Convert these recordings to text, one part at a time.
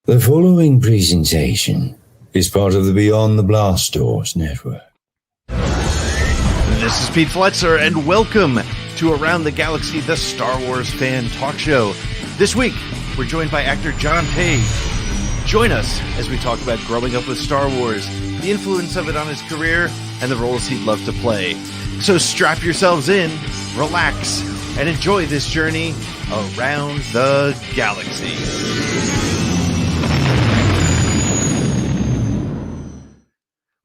The following presentation is part of the Beyond the Blast Doors network. This is Pete Fletzer, and welcome to Around the Galaxy, the Star Wars fan talk show. This week, we're joined by actor John Tague. Join us as we talk about growing up with Star Wars, the influence of it on his career, and the roles he'd love to play. So strap yourselves in, relax, and enjoy this journey around the galaxy.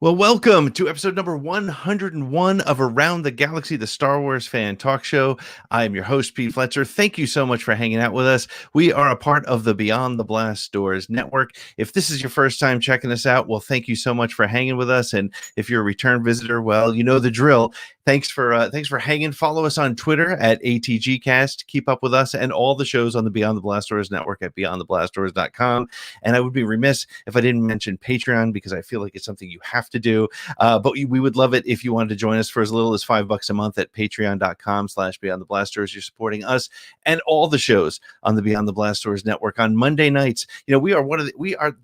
Well, welcome to episode number 101 of Around the Galaxy, the Star Wars fan talk show. I am your host, Pete Fletzer. Thank you so much for hanging out with us. We are a part of the Beyond the Blast Doors network. If this is your first time checking us out, well, thank you so much for hanging with us. And if you're a return visitor, well, you know the drill. Thanks for hanging. Follow us on Twitter at ATGcast. Keep up with us and all the shows on the Beyond the Blast Doors network at beyondtheblastdoors.com. And I would be remiss if I didn't mention Patreon, because I feel like it's something you have to do. But we would love it if you wanted to join us for as little as $5 a month at patreon.com/beyondtheblastdoors. You're supporting us and all the shows on the Beyond the Blast Doors network on Monday nights. You know, we are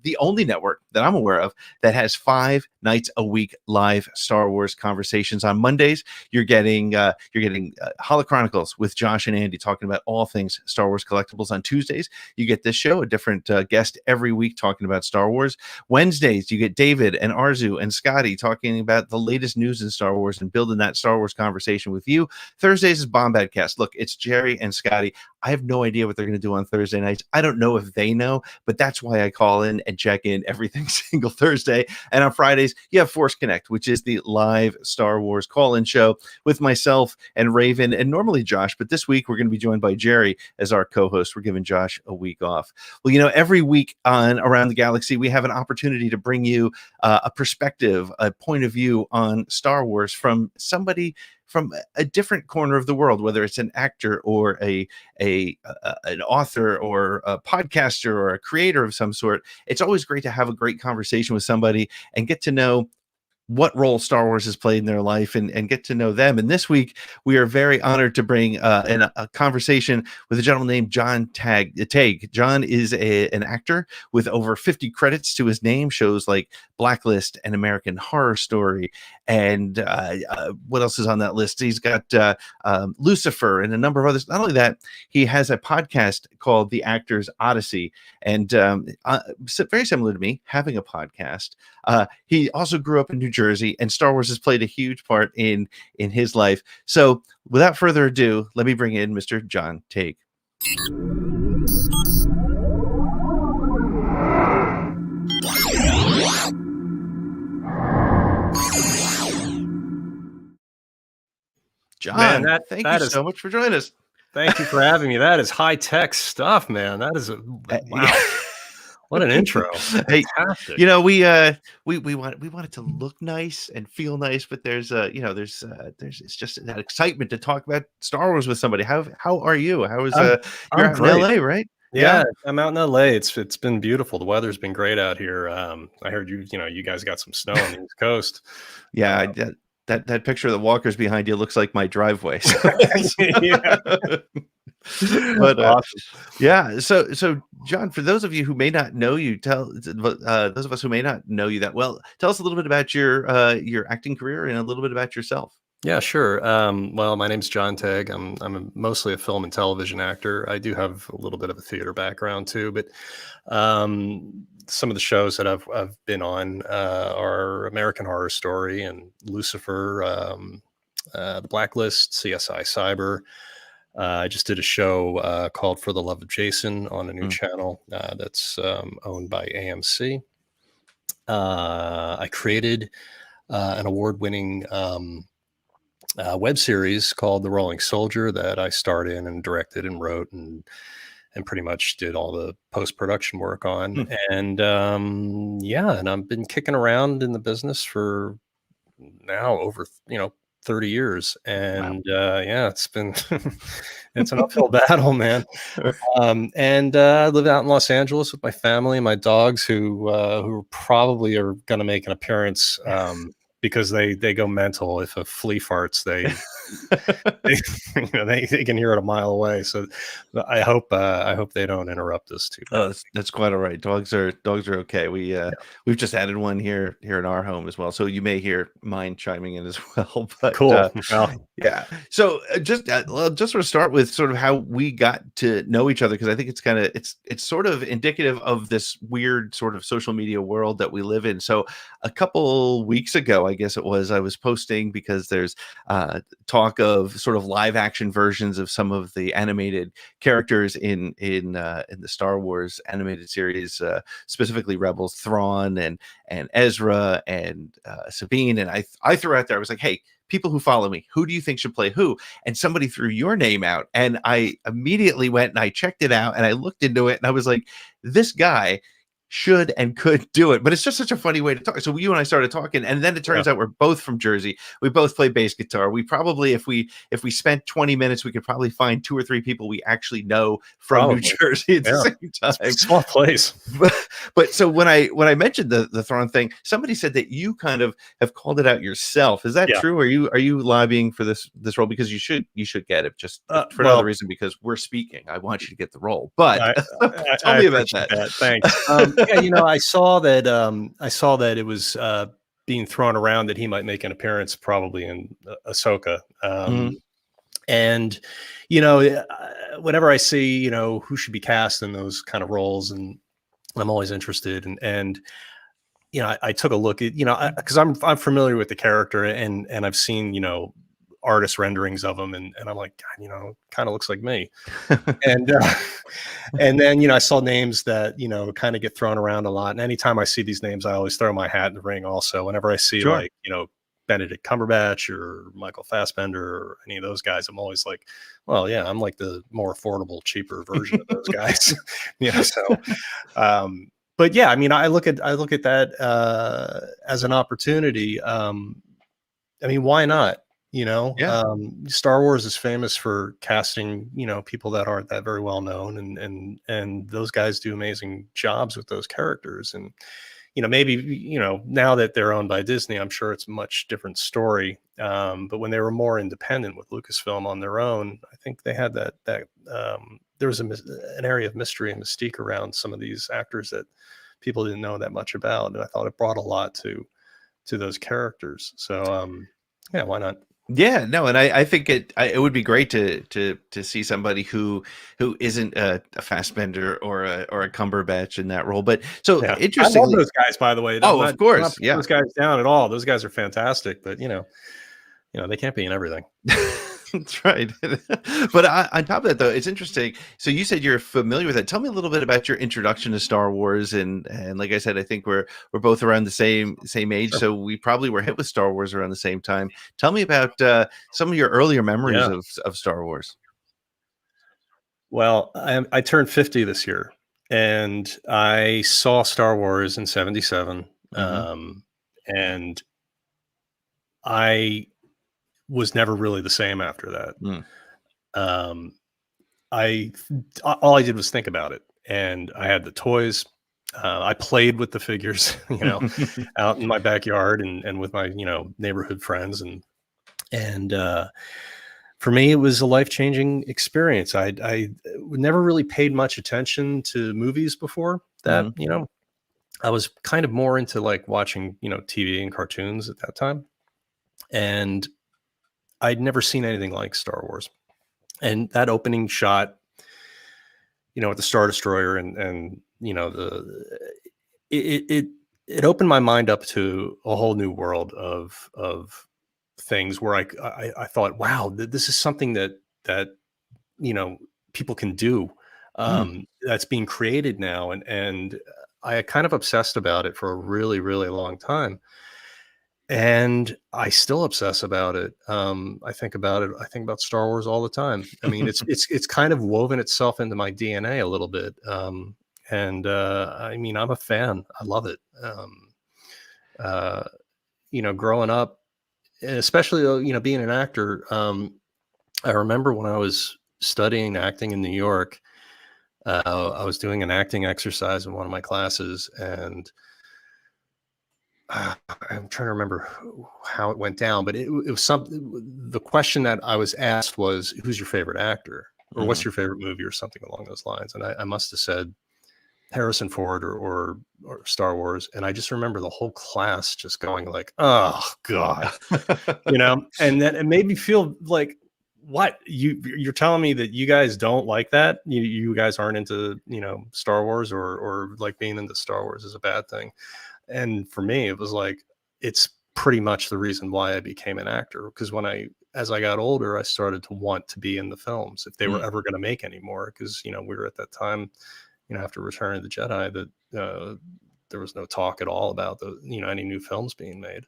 the only network that I'm aware of that has 5 nights a week live Star Wars conversations. On Mondays, you're getting Holochronicles with Josh and Andy talking about all things Star Wars collectibles. On Tuesdays, you get this show, a different guest every week talking about Star Wars. Wednesdays, you get David and Arzu and Scotty talking about the latest news in Star Wars and building that Star Wars conversation with you. Thursdays is Bombadcast. Look, it's Jerry and Scotty. I have no idea what they're going to do on Thursday nights. I don't know if they know, but that's why I call in and check in every single Thursday. And on Fridays, you have Force Connect, which is the live Star Wars call-in show with myself and Raven and normally Josh. But this week, we're going to be joined by Jerry as our co-host. We're giving Josh a week off. Well, you know, every week on Around the Galaxy, we have an opportunity to bring you a perspective, a point of view on Star Wars from somebody from a different corner of the world, whether it's an actor or an author or a podcaster or a creator of some sort. It's always great to have a great conversation with somebody and get to know what role Star Wars has played in their life and get to know them. And this week, we are very honored to bring a conversation with a gentleman named John Tague. John is an actor with over 50 credits to his name, shows like Blacklist and American Horror Story. And what else is on that list? He's got Lucifer and a number of others. Not only that, he has a podcast called The Actor's Odyssey. And very similar to me, having a podcast. He also grew up in New Jersey, and Star Wars has played a huge part in his life. So without further ado, let me bring in Mr. John Tague. John, man, thank you so much for joining us. Thank you for having me. That is high-tech stuff, man. That is wow. What an intro. Hey, you know, we want it to look nice and feel nice, but there's it's just that excitement to talk about Star Wars with somebody. How are you? How is you're out in LA, right? Yeah, I'm out in LA. It's been beautiful. The weather's been great out here. I heard you guys got some snow on the East Coast. Yeah, that picture of the walkers behind you looks like my driveway. So. But awesome. Yeah, so John, for those of you who may not know you, those of us who may not know you that well, tell us a little bit about your acting career and a little bit about yourself. Yeah, sure. Well, my name's John Tague. I'm mostly a film and television actor. I do have a little bit of a theater background too, but some of the shows that I've been on are American Horror Story and Lucifer, The Blacklist, CSI Cyber. I just did a show called For the Love of Jason on a new channel that's owned by AMC. I created an award-winning web series called The Rolling Soldier that I starred in and directed and wrote and pretty much did all the post-production work on. And and I've been kicking around in the business for now over 30 years. And wow. It's been it's an uphill battle, man. And I live out in Los Angeles with my family and my dogs who probably are going to make an appearance because they go mental if a flea farts. They they can hear it a mile away. So I hope they don't interrupt us too Oh, bad. that's quite all right. Dogs are okay. We've just added one here in our home as well, so you may hear mine chiming in as well. But Cool. Well, yeah. So just sort of start with sort of how we got to know each other, because I think it's kind of it's sort of indicative of this weird sort of social media world that we live in. So a couple weeks ago, I guess it was, I was posting because there's talk of sort of live action versions of some of the animated characters in the Star Wars animated series, specifically Rebels, Thrawn and Ezra and Sabine. And I threw out there, I was like, hey, people who follow me, who do you think should play who? And somebody threw your name out, and I immediately went and I checked it out and I looked into it, and I was like, this guy should and could do it. But it's just such a funny way to talk. So you and I started talking, and then it turns out we're both from Jersey. We both play bass guitar. We probably, if we spent 20 minutes, we could probably find 2 or 3 people we actually know from New Jersey at the same time. It's a small place. But so when I mentioned the Thrawn thing, somebody said that you kind of have called it out yourself. Is that true? Are you lobbying for this role? Because you should get it, just for another reason, because we're speaking. I want you to get the role. But tell me about that. Thanks. Yeah, I saw that it was being thrown around that he might make an appearance probably in Ahsoka. And whenever I see who should be cast in those kind of roles, and I'm always interested. And I took a look at because I'm familiar with the character, and I've seen artist renderings of him, and I'm like, God, kind of looks like me. And then I saw names that kind of get thrown around a lot, and anytime I see these names, I always throw my hat in the ring. Also, whenever I see like Benedict Cumberbatch or Michael Fassbender or any of those guys, I'm always like, well, yeah, I'm like the more affordable, cheaper version of those guys. But yeah, I mean, I look at that as an opportunity. I mean, why not? Star Wars is famous for casting, people that aren't that very well known, and those guys do amazing jobs with those characters. And maybe now that they're owned by Disney, I'm sure it's a much different story. But when they were more independent with Lucasfilm on their own, I think they had that there was an area of mystery and mystique around some of these actors that people didn't know that much about, and I thought it brought a lot to those characters. So yeah, why not? Yeah, no, and I think it would be great to see somebody who isn't a Fassbender or a Cumberbatch in that role. But so interestingly, I love those guys, by the way. Of course, those guys down at all. Those guys are fantastic, but they can't be in everything. That's right. But on top of that, though, it's interesting. So you said you're familiar with it. Tell me a little bit about your introduction to Star Wars, and like I said, I think we're both around the same age, so we probably were hit with Star Wars around the same time. Tell me about some of your earlier memories of Star Wars. Well, I turned 50 this year, and I saw Star Wars in '77, and I was never really the same after that. All I did was think about it, and I had the toys. I played with the figures, out in my backyard and with my, neighborhood friends. And for me, it was a life-changing experience. I never really paid much attention to movies before that. I was kind of more into like watching, TV and cartoons at that time. And I'd never seen anything like Star Wars, and that opening shot, with the Star Destroyer and it opened my mind up to a whole new world of things where I thought, wow, this is something that people can do, that's being created now, and I kind of obsessed about it for a really, really long time. And I still obsess about it. I think about it. I think about Star Wars all the time. I mean, it's kind of woven itself into my DNA a little bit. I mean, I'm a fan. I love it. Growing up, especially, being an actor, I remember when I was studying acting in New York, I was doing an acting exercise in one of my classes, and I'm trying to remember how it went down, but it was something. The question that I was asked was, "Who's your favorite actor?" or "What's your favorite movie?" or something along those lines. And I must have said Harrison Ford or Star Wars. And I just remember the whole class just going like, "Oh God," and then it made me feel like, what, you're telling me that you guys don't like that? You guys aren't into, Star Wars, or like being into Star Wars is a bad thing. And for me, it was like, it's pretty much the reason why I became an actor. Because as I got older, I started to want to be in the films if they were ever going to make any more. Because, we were at that time, after Return of the Jedi, that there was no talk at all about any new films being made.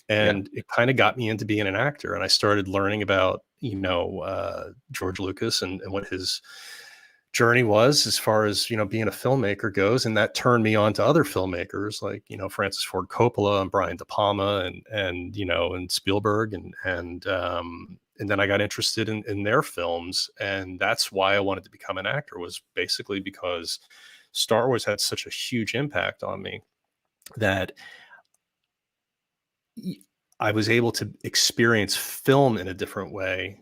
And it kind of got me into being an actor. And I started learning about, George Lucas and what his journey was as far as, being a filmmaker goes. And that turned me on to other filmmakers like, Francis Ford Coppola and Brian De Palma and Spielberg. And then I got interested in their films. And that's why I wanted to become an actor, was basically because Star Wars had such a huge impact on me that I was able to experience film in a different way,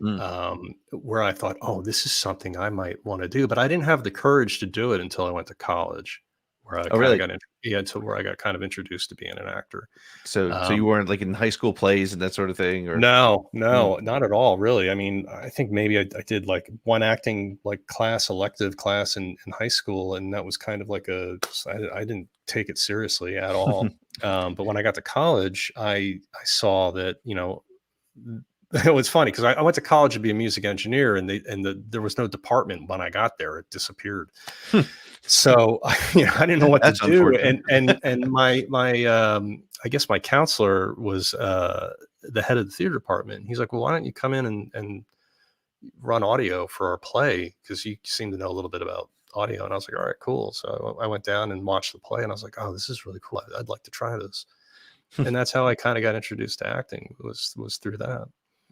where I thought, oh, this is something I might want to do. But I didn't have the courage to do it until I went to college, where I really? until where I got kind of introduced to being an actor. So you weren't like in high school plays and that sort of thing? Or No, not at all, really. I mean, I think maybe I did like one acting elective class in high school, and that was kind of like I didn't take it seriously at all. But when I got to college, I saw that, it was funny because I went to college to be a music engineer, and there was no department when I got there. It disappeared. So, I didn't know what to do. And my I guess my counselor was the head of the theater department. He's like, well, why don't you come in and run audio for our play? Because you seem to know a little bit about audio. And I was like, all right, cool. So I went down and watched the play, and I was like, oh, this is really cool. I'd like to try this. And that's how I kind of got introduced to acting, was through that.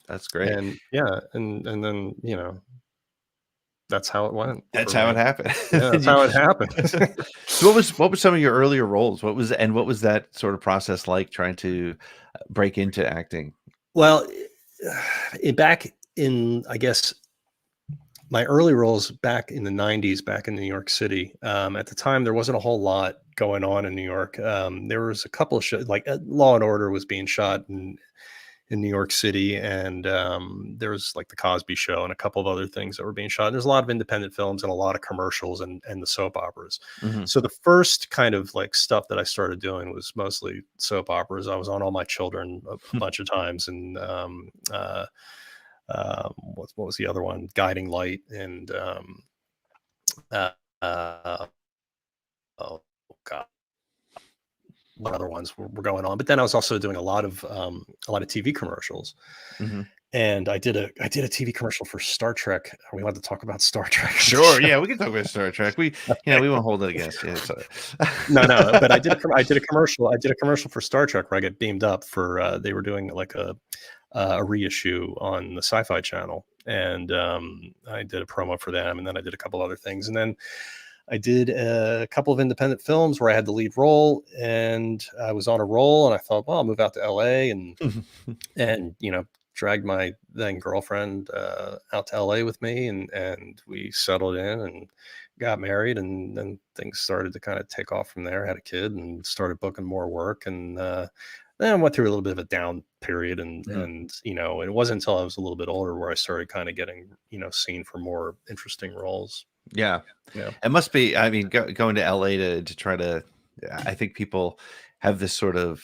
That's great. And and then, that's how it went. That's how it happened. Yeah, that's how it happened. So what were some of your earlier roles? What was that sort of process like, trying to break into acting? Well, back in, I guess, my early roles back in the 90s, back in New York City, at the time, there wasn't a whole lot going on in New York. There was a couple of shows, like Law and Order was being shot in New York City, and there was like the Cosby Show and a couple of other things that were being shot. And there's a lot of independent films and a lot of commercials and the soap operas. So the first kind of like stuff that I started doing was mostly soap operas. I was on All My Children a bunch of times, and what was the other one? Guiding Light, and oh God, what other ones were going on? But then I was also doing a lot of TV commercials. And I did a TV commercial for Star Trek. We want to talk about Star Trek. Sure, yeah, we can talk about Star Trek. We won't hold it against you. No, but I did a commercial. I did a commercial for Star Trek where I got beamed up for. They were doing like a reissue on the Sci-Fi Channel, and I did a promo for them, and then I did a couple other things, and then I did a couple of independent films where I had the lead role, and I was on a roll, and I thought, well, I'll move out to LA and dragged my then girlfriend out to LA with me, and we settled in and got married, and then things started to kind of take off from there. Had a kid and started booking more work, and then I went through a little bit of a down period, and it wasn't until I was a little bit older where I started kind of getting seen for more interesting roles. Yeah. It must be. I mean, going to LA to try to. I think people have this sort of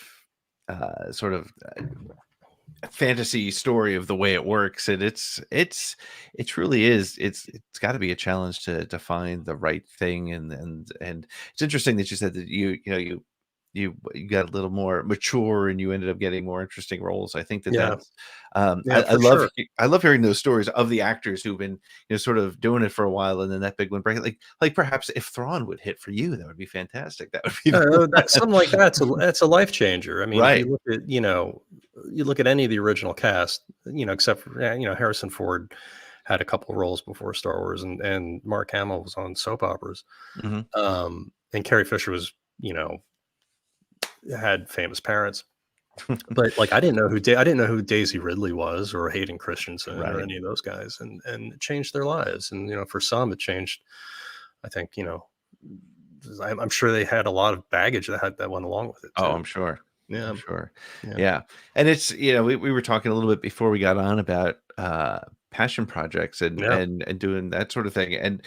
fantasy story of the way it works, and it truly is. It's got to be a challenge to find the right thing, and it's interesting that you said that you got a little more mature and you ended up getting more interesting roles. I think that's I love hearing those stories of the actors who've been sort of doing it for a while, and then that big one break. Like perhaps if Thrawn would hit for you, that would be fantastic. That would be something like that. That's a life changer. I mean, right. You look at any of the original cast, except for Harrison Ford had a couple of roles before Star Wars, and Mark Hamill was on soap operas, and Carrie Fisher was had famous parents. But like I didn't know who Daisy Ridley was, or Hayden Christensen, or any of those guys, and it changed their lives. And for some, it changed. I think I'm sure they had a lot of baggage that went along with it too. Oh, I'm sure. Yeah, I'm sure. Yeah. And it's we were talking a little bit before we got on about passion projects and doing that sort of thing. And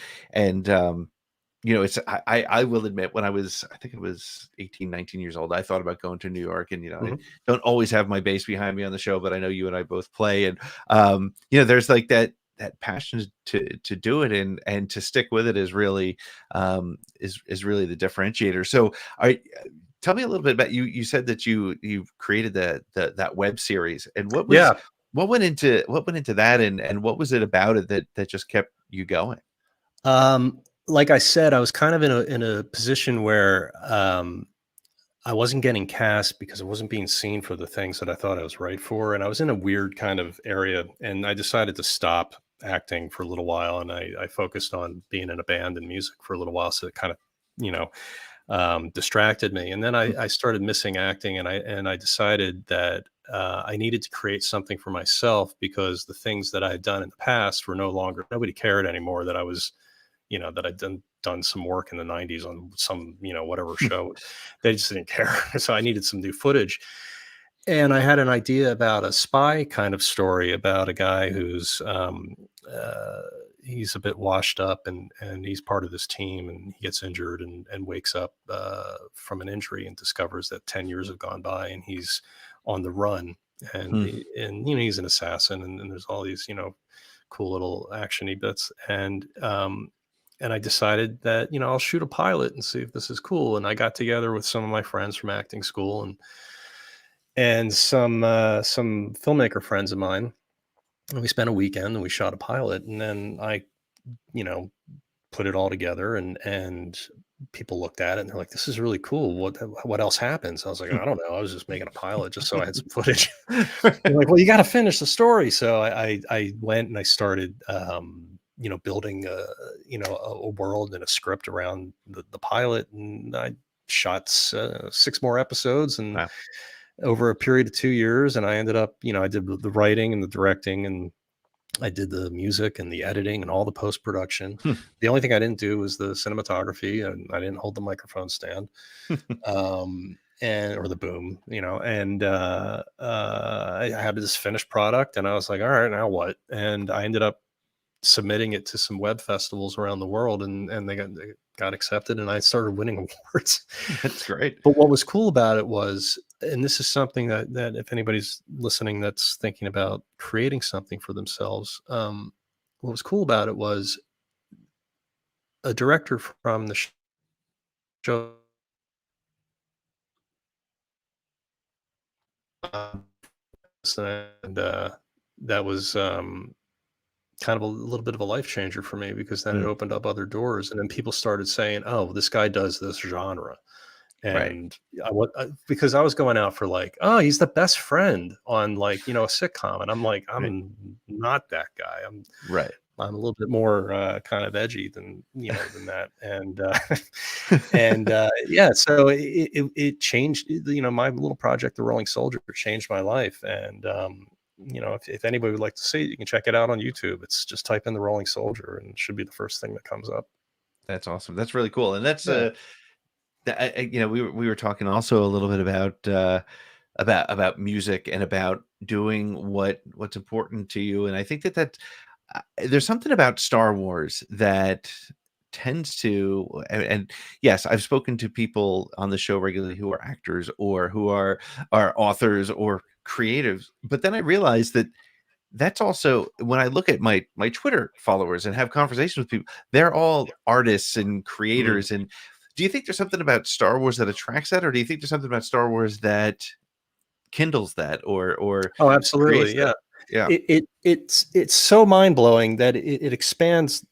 it's I will admit, when I think it was 18, 19 years old, I thought about going to New York, and I don't always have my bass behind me on the show, but I know you and I both play, and there's like that passion to do it and to stick with it is really is really the differentiator. So tell me a little bit about you said that you created that web series, and what went into that, and what was it about it that just kept you going? Like I said, I was kind of in a position where I wasn't getting cast because I wasn't being seen for the things that I thought I was right for. And I was in a weird kind of area, and I decided to stop acting for a little while. And I focused on being in a band and music for a little while. So it kind of, distracted me. And then I started missing acting, and I decided that I needed to create something for myself, because the things that I had done in the past were nobody cared anymore, that I was, that I'd done some work in the 90s on some, whatever show. They just didn't care. So I needed some new footage. And I had an idea about a spy kind of story about a guy who's, he's a bit washed up, and he's part of this team, and he gets injured and wakes up from an injury and discovers that 10 years have gone by, and he's on the run. And, he's an assassin, and there's all these, cool little actiony bits. And I decided that, I'll shoot a pilot and see if this is cool. And I got together with some of my friends from acting school and some filmmaker friends of mine. And we spent a weekend and we shot a pilot. And then I, put it all together, and people looked at it and they're like, this is really cool. What else happens? I was like, I don't know. I was just making a pilot just so I had some footage. They're like, well, you got to finish the story. So I went and I started, building a world and a script around the pilot, and I shot 6 more episodes, and over a period of 2 years, and I ended up, I did the writing and the directing, and I did the music and the editing and all the post-production. The only thing I didn't do was the cinematography, and I didn't hold the microphone stand, or the boom, and I had this finished product, and I was like, all right, now what? And I ended up submitting it to some web festivals around the world, and they got accepted, and I started winning awards. That's great. But what was cool about it was, and this is something that if anybody's listening that's thinking about creating something for themselves, what was cool about it was a director from the show, and that was kind of a little bit of a life changer for me, because then it opened up other doors, and then people started saying, oh, this guy does this genre. And because I was going out for like, oh, he's the best friend on a sitcom. And I'm like, I'm not that guy. I'm a little bit more kind of edgy than that. And, so it changed, my little project, The Rolling Soldier, changed my life. And, if anybody would like to see it, you can check it out on YouTube. It's just type in The Rolling Soldier, and it should be the first thing that comes up. That's awesome. That's really cool. And that's we were talking also a little bit about music and about doing what's important to you. And I think that there's something about Star Wars that tends to, and yes, I've spoken to people on the show regularly who are actors or who are authors or creatives, but then I realized that that's also, when I look at my Twitter followers and have conversations with people, they're all artists and creators. And do you think there's something about Star Wars that attracts that, or do you think there's something about Star Wars that kindles that, or oh, absolutely, yeah. It's so mind-blowing that it expands,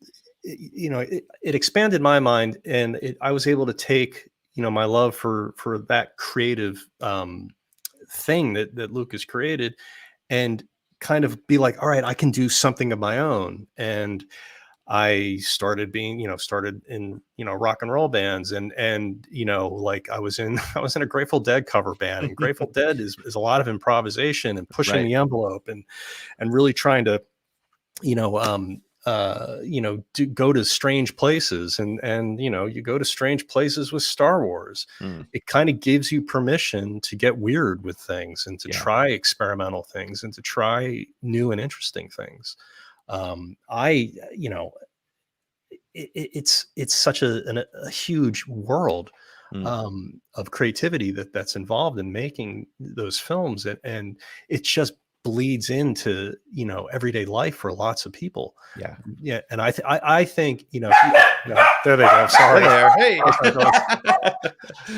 it expanded my mind, and I was able to take my love for that creative thing that Lucas created, and kind of be like, all right, I can do something of my own. And I started started in, rock and roll bands, and like I was in I was in a Grateful Dead cover band, and Grateful Dead is a lot of improvisation and pushing the envelope and really trying to, go to strange places, and you go to strange places with Star Wars. It kind of gives you permission to get weird with things and to try experimental things and to try new and interesting things. It's such a huge world of creativity that's involved in making those films, and it just bleeds into everyday life for lots of people. And I think there they go. Sorry there. Hey.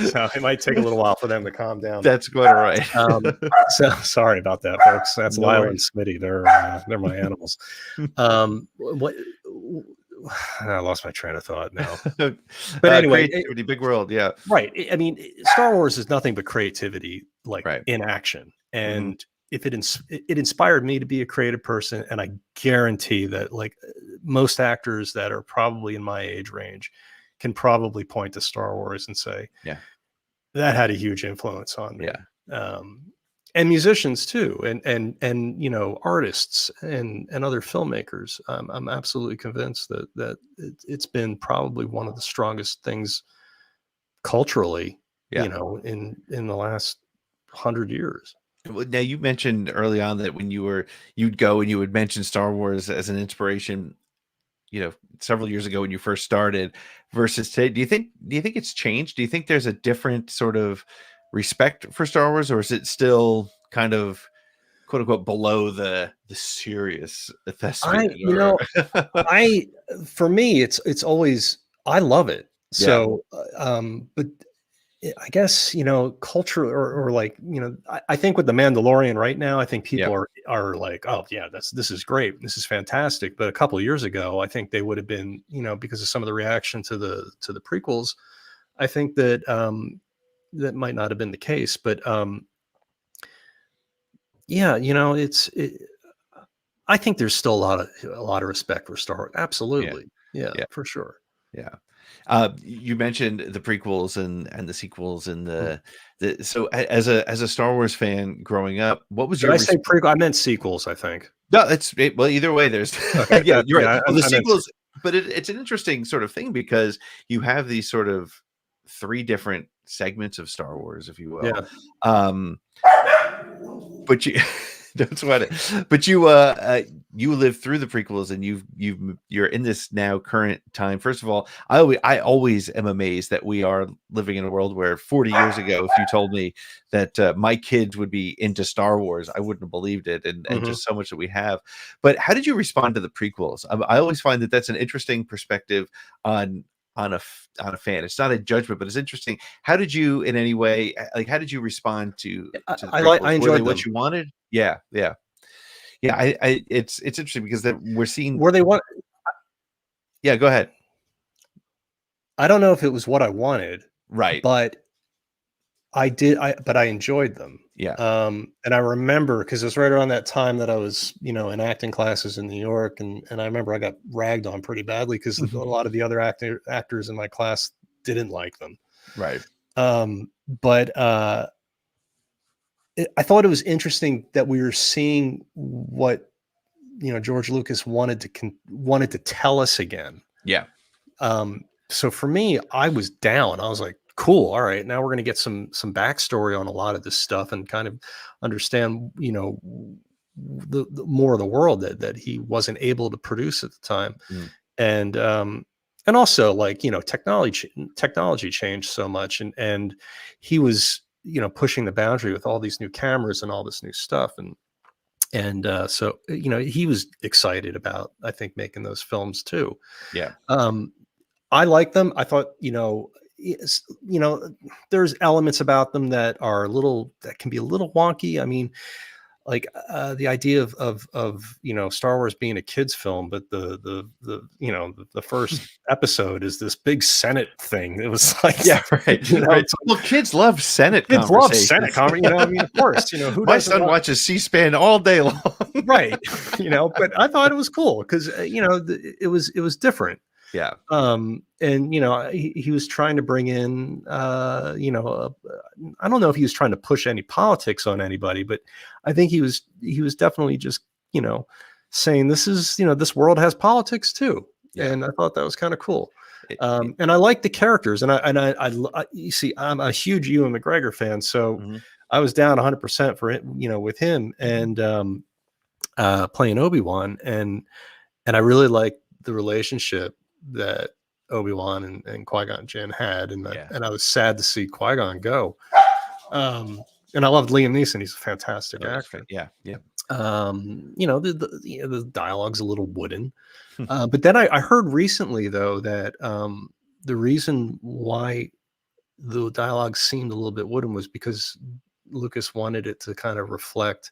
So it might take a little while for them to calm down. That's quite all right. So sorry about that, folks. That's Lila and Smitty. They're my animals. What I lost my train of thought now. But anyway, creativity, big world. Yeah. Right. I mean, Star Wars is nothing but creativity, like in action. And if it inspired me to be a creative person, and I guarantee that like most actors that are probably in my age range can probably point to Star Wars and say, that had a huge influence on me. And musicians too, and artists and other filmmakers. I'm absolutely convinced that it's been probably one of the strongest things culturally, in the last 100 years. Now, you mentioned early on that when you'd go and you would mention Star Wars as an inspiration, several years ago when you first started versus today. Do you think it's changed? Do you think there's a different sort of respect for Star Wars, or is it still kind of quote unquote below the serious thespian? For me, it's always, I love it. So, but I guess, culture or like, I think with the Mandalorian right now, I think people are like, oh yeah, this is great. This is fantastic. But a couple of years ago, I think they would have been, because of some of the reaction to the prequels, I think that, that might not have been the case, but I think there's still a lot of respect for Star Wars. Absolutely, yeah, for sure. Yeah. You mentioned the prequels and the sequels and so as a Star Wars fan growing up, what was Did I say prequel? I meant sequels, I think. No, well, either way, there's okay, you're right. Well, the sequels, but it's an interesting sort of thing because you have these sort of 3 different segments of Star Wars, if you will. But you don't sweat it. But you lived through the prequels, and you're in this now current time. First of all, I always am amazed that we are living in a world where 40 years ago, if you told me that my kids would be into Star Wars, I wouldn't have believed it, and just so much that we have. But how did you respond to the prequels? I always find that that's an interesting perspective on a fan. It's not a judgment, but it's interesting. How did you, in any way, how did you respond to the prequels? I enjoyed what you wanted. It's interesting because we're seeing where they want. Yeah, go ahead. I don't know if it was what I wanted, right? But but I enjoyed them. And I remember, because it was right around that time that I was, in acting classes in New York, and I remember I got ragged on pretty badly because a lot of the other actors in my class didn't like them. Right. But I thought it was interesting that we were seeing what George Lucas wanted to tell us again. Yeah. So for me, I was down. I was like, cool. All right. Now we're going to get some backstory on a lot of this stuff and kind of understand, the more of the world that he wasn't able to produce at the time. And also, like, technology changed so much, and he was, pushing the boundary with all these new cameras and all this new stuff. And so, he was excited about, I think, making those films too. Yeah. I like them. I thought, there's elements about them that can be a little wonky. I mean, like the idea of Star Wars being a kids film, but the first episode is this big Senate thing. It was like, Yeah, right. Right. it's like, Well, kids love Senate kids love conversations. Senate conversation. I mean, of course, who My doesn't son love- watches C-SPAN all day long. right? But I thought it was cool because it was different. Yeah. And he was trying to bring in I don't know if he was trying to push any politics on anybody, but I think he was definitely just saying this is this world has politics too. Yeah. And I thought that was kind of cool. And I like the characters, and I you see, I'm a huge Ewan McGregor fan, so I was down 100% for it, with him and playing Obi-Wan, and I really like the relationship that Obi-Wan and Qui-Gon Jinn had, and I was sad to see Qui-Gon go. And I loved Liam Neeson; he's a fantastic actor. Yeah. The dialogue's a little wooden, but then I heard recently though that the reason why the dialogue seemed a little bit wooden was because Lucas wanted it to kind of reflect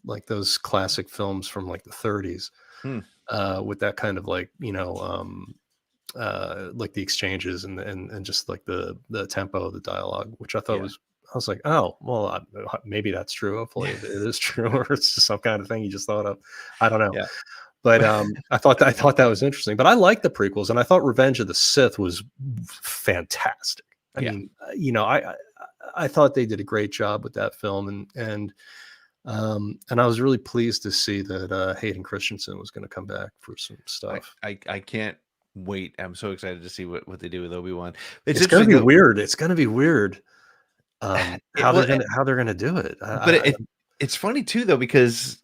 like those classic films from like the 30s. With that kind of like like the exchanges and just like the tempo of the dialogue, which I thought I was like, oh well, maybe that's true. Hopefully it is true, or it's just some kind of thing you just thought of. I don't know. Yeah. But I thought that was interesting. But I liked the prequels, and I thought Revenge of the Sith was fantastic. I mean, I thought they did a great job with that film, and I was really pleased to see that Hayden Christensen was going to come back for some stuff. I can't wait. I'm so excited to see what they do with Obi-Wan. It's going to be weird. It's going to be weird how they're going to do it. It's funny too, though, because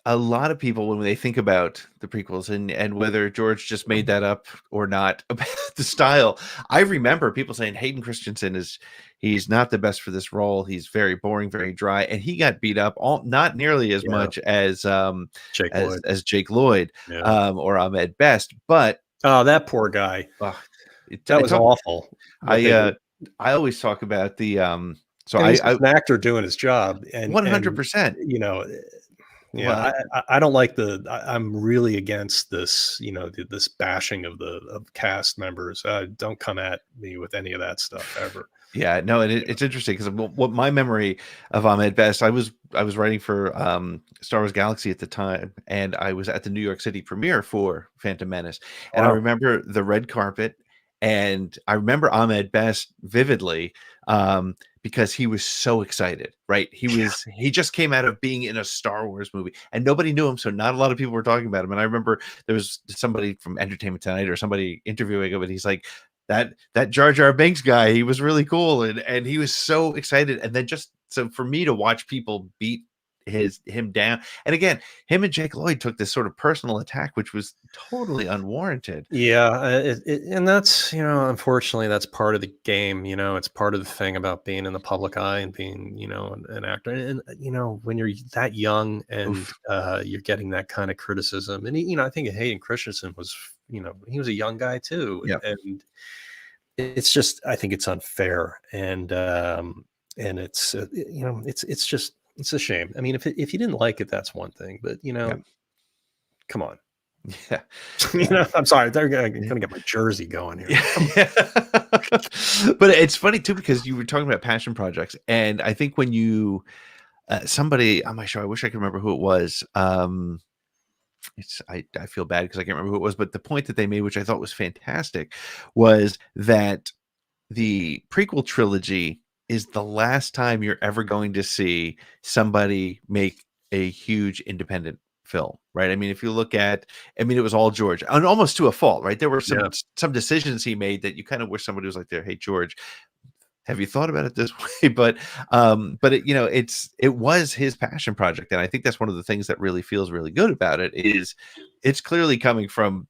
a lot of people, when they think about the prequels and whether George just made that up or not about the style, I remember people saying Hayden Christensen he's not the best for this role. He's very boring, very dry, and he got beat up not nearly as much as Jake Lloyd or Ahmed Best. But that poor guy, that was awful. I always talk about the. So he's an actor doing his job, and 100%. I don't like I'm really against this, this bashing of cast members. Don't come at me with any of that stuff ever. Yeah, no, and it's interesting because what my memory of Ahmed Best, I was writing for Star Wars Galaxy at the time, and I was at the New York City premiere for Phantom Menace, and I remember the red carpet, and I remember Ahmed Best vividly. Because he was so excited, right? He just came out of being in a Star Wars movie and nobody knew him. So not a lot of people were talking about him. And I remember there was somebody from Entertainment Tonight or somebody interviewing him, and he's like, that Jar Jar Binks guy, he was really cool. And he was so excited. And then so for me to watch people beat him down, and again, him and Jake Lloyd took this sort of personal attack, which was totally unwarranted. And that's unfortunately that's part of the game. It's part of the thing about being in the public eye and being an actor, and when you're that young and you're getting that kind of criticism, and I think Hayden Christensen was he was a young guy too, and it's just, I think it's unfair, and it's it's just, it's a shame. I mean, if you didn't like it, that's one thing, but come on. Yeah. I'm sorry. They're going to get my jersey going here. Yeah. But it's funny too, because you were talking about passion projects. And I think when you, somebody on my show, I wish I could remember who it was. I feel bad because I can't remember who it was, but the point that they made, which I thought was fantastic, was that the prequel trilogy is the last time you're ever going to see somebody make a huge independent film, right? I mean, if you look at, it was all George, and almost to a fault, right? There were some decisions he made that you kind of wish somebody was like, there, hey George, have you thought about it this way? But it was his passion project, and I think that's one of the things that really feels really good about it is it's clearly coming from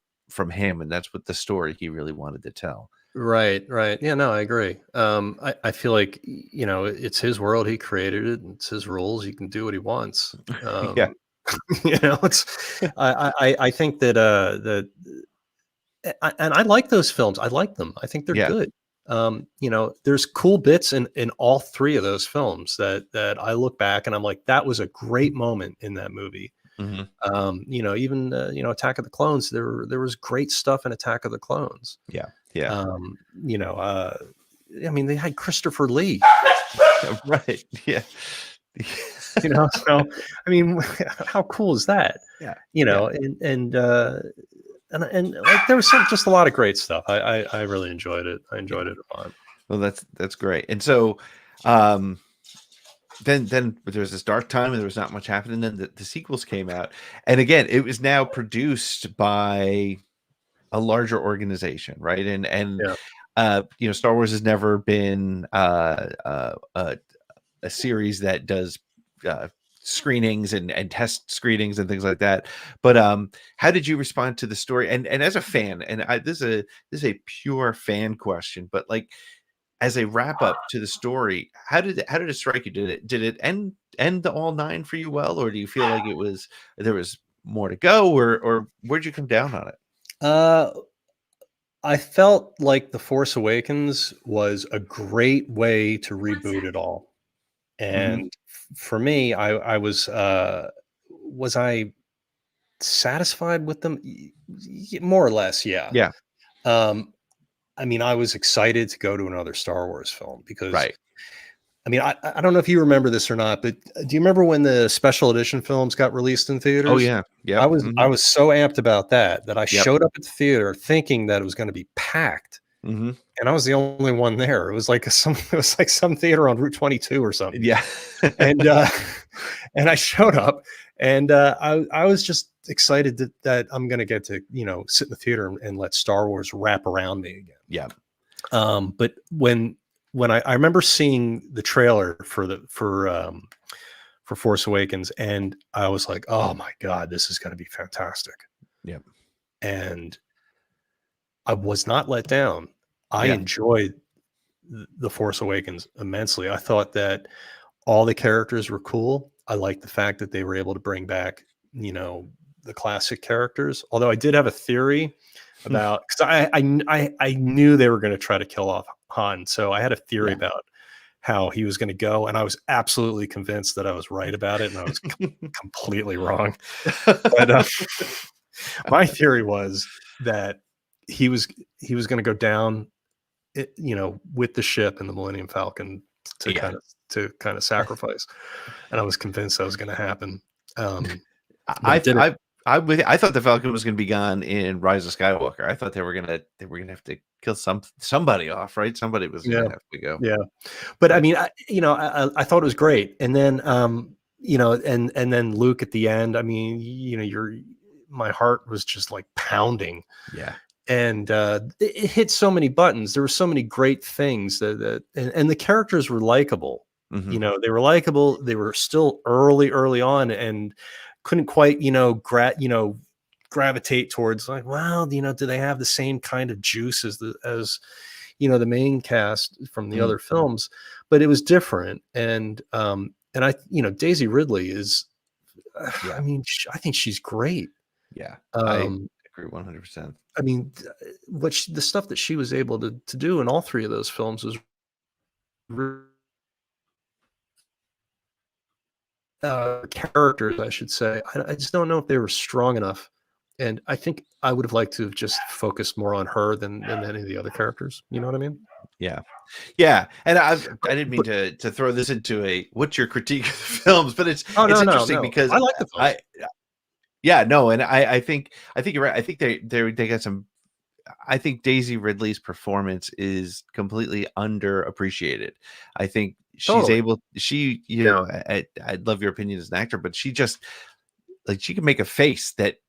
him, and that's what the story he really wanted to tell. Right. Yeah, no, I agree. I feel like, it's his world. He created it. It's his rules. He can do what he wants. I think that, and I like those films. I like them. I think they're good. You know, there's cool bits in all three of those films that I look back and I'm like, that was a great moment in that movie. You know, even you know, Attack of the Clones, there was great stuff in Attack of the Clones. Yeah. Yeah. You know, I mean, they had Christopher Lee. Right. Yeah. You know, so I mean, how cool is that? Yeah. You know, and like there was just a lot of great stuff. I really enjoyed it. I enjoyed it a lot. Well, that's great. And so, then there was this dark time and there was not much happening. Then the sequels came out, and again, it was now produced by a larger organization, right? And you know, Star Wars has never been a series that does screenings and test screenings and things like that. But how did you respond to the story? And as a fan, and this is a pure fan question, but like as a wrap up to the story, how did it strike you? Did it end the all 9 for you well, or do you feel like there was more to go, or where'd you come down on it? I felt like The Force Awakens was a great way to reboot it all. And for me, I was I satisfied with them? More or less, yeah. Yeah. I mean, I was excited to go to another Star Wars film because, Right. I mean, I don't know if you remember this or not, but do you remember when the special edition films got released in theaters? Oh yeah, yeah. I was so amped about that I Yep. showed up at the theater thinking that it was going to be packed, and I was the only one there. It was like some theater on Route 22 or something. Yeah. and I showed up, and I was just excited that I'm going to get to, you know, sit in the theater and let Star Wars wrap around me again. Yeah. But when I remember seeing the trailer for Force Awakens, and I was like, oh my God, this is going to be fantastic. Yeah. And I was not let down. I enjoyed the Force Awakens immensely. I thought that all the characters were cool. I liked the fact that they were able to bring back, you know, the classic characters. Although I did have a theory about, because I knew they were going to try to kill off Han. So I had a theory about how he was going to go, and I was absolutely convinced that I was right about it, and I was completely wrong. But my theory was that he was going to go down, you know, with the ship and the Millennium Falcon to kind of sacrifice, and I was convinced that was going to happen. I thought the Falcon was going to be gone in Rise of Skywalker. I thought they were gonna have to kill somebody off, right? Somebody was going to have to go. Yeah, but I mean, I thought it was great, and then you know, and then Luke at the end. I mean, you know, my heart was just like pounding. Yeah. And it hit so many buttons. There were so many great things and the characters were likable. You know, they were likable. They were still early on, and couldn't quite, you know, gravitate towards like, well, you know, do they have the same kind of juice as you know, the main cast from the other films? But it was different, and I, you know, Daisy Ridley is, I mean, I think she's great. Yeah, I agree 100%. I mean, the stuff that she was able to do in all three of those films was characters, I should say. I just don't know if they were strong enough, and I think I would have liked to have just focused more on her than any of the other characters. You know what I mean? Yeah, yeah. And I didn't mean to throw this into a what's your critique of the films, but it's interesting because I like the films. Yeah, no, and I think you're right. I think they got some. I think Daisy Ridley's performance is completely underappreciated. I think she's able. She, you know, I'd love your opinion as an actor, but she just like she can make a face that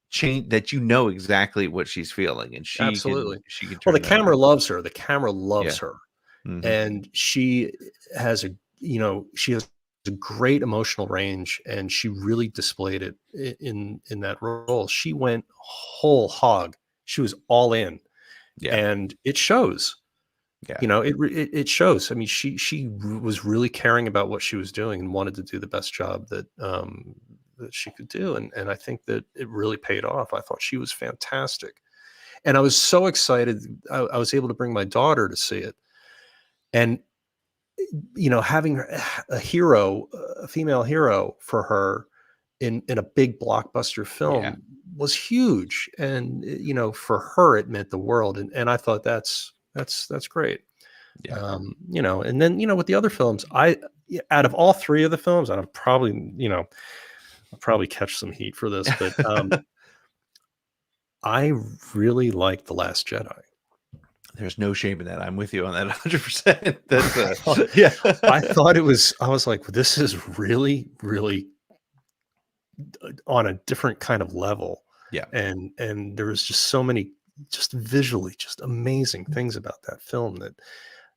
change that you know exactly what she's feeling, and she absolutely she can. Well, the camera loves her. The camera loves her, Mm-hmm. and she has she has a great emotional range, and she really displayed it in that role. She went whole hog. She was all in, and it shows. Yeah, you know, it shows. I mean, she was really caring about what she was doing and wanted to do the best job that she could do, and I think that it really paid off. I thought she was fantastic, And I was so excited. I was able to bring my daughter to see it. And, having a hero, a female hero for her in a big blockbuster film was huge. And, for her, it meant the world. And I thought that's great. Yeah. And then, with the other films, out of all three of the films, and I'll probably catch some heat for this, but I really like The Last Jedi. There's no shame in that. I'm with you on that 100%. That's I thought I was like, this is really, really on a different kind of level. Yeah. And there was just so many, just visually, just amazing things about that film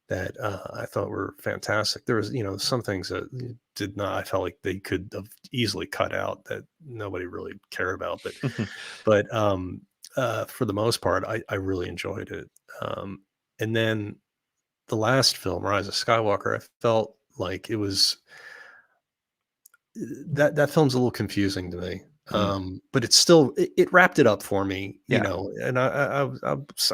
that I thought were fantastic. There was, some things that did not, I felt like they could have easily cut out that nobody really cared about, but for the most part, I really enjoyed it. And then the last film, Rise of Skywalker, I felt like it was that film's a little confusing to me. But it's still, it wrapped it up for me, and I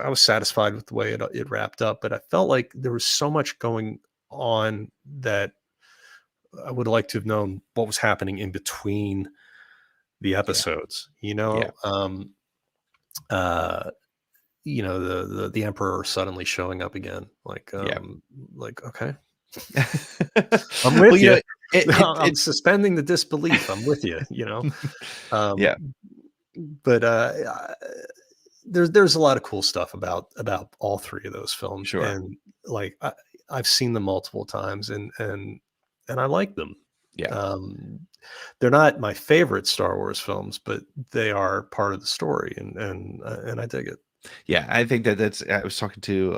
was satisfied with the way it wrapped up, but I felt like there was so much going on that I would like to have known what was happening in between the episodes, the Emperor suddenly showing up again, like, okay, I'm with you. I'm suspending the disbelief. I'm with you, but there's a lot of cool stuff about all three of those films. Sure. And like, I've seen them multiple times and I like them. Yeah. They're not my favorite Star Wars films, but they are part of the story, and I dig it. Yeah, I think that's. I was talking to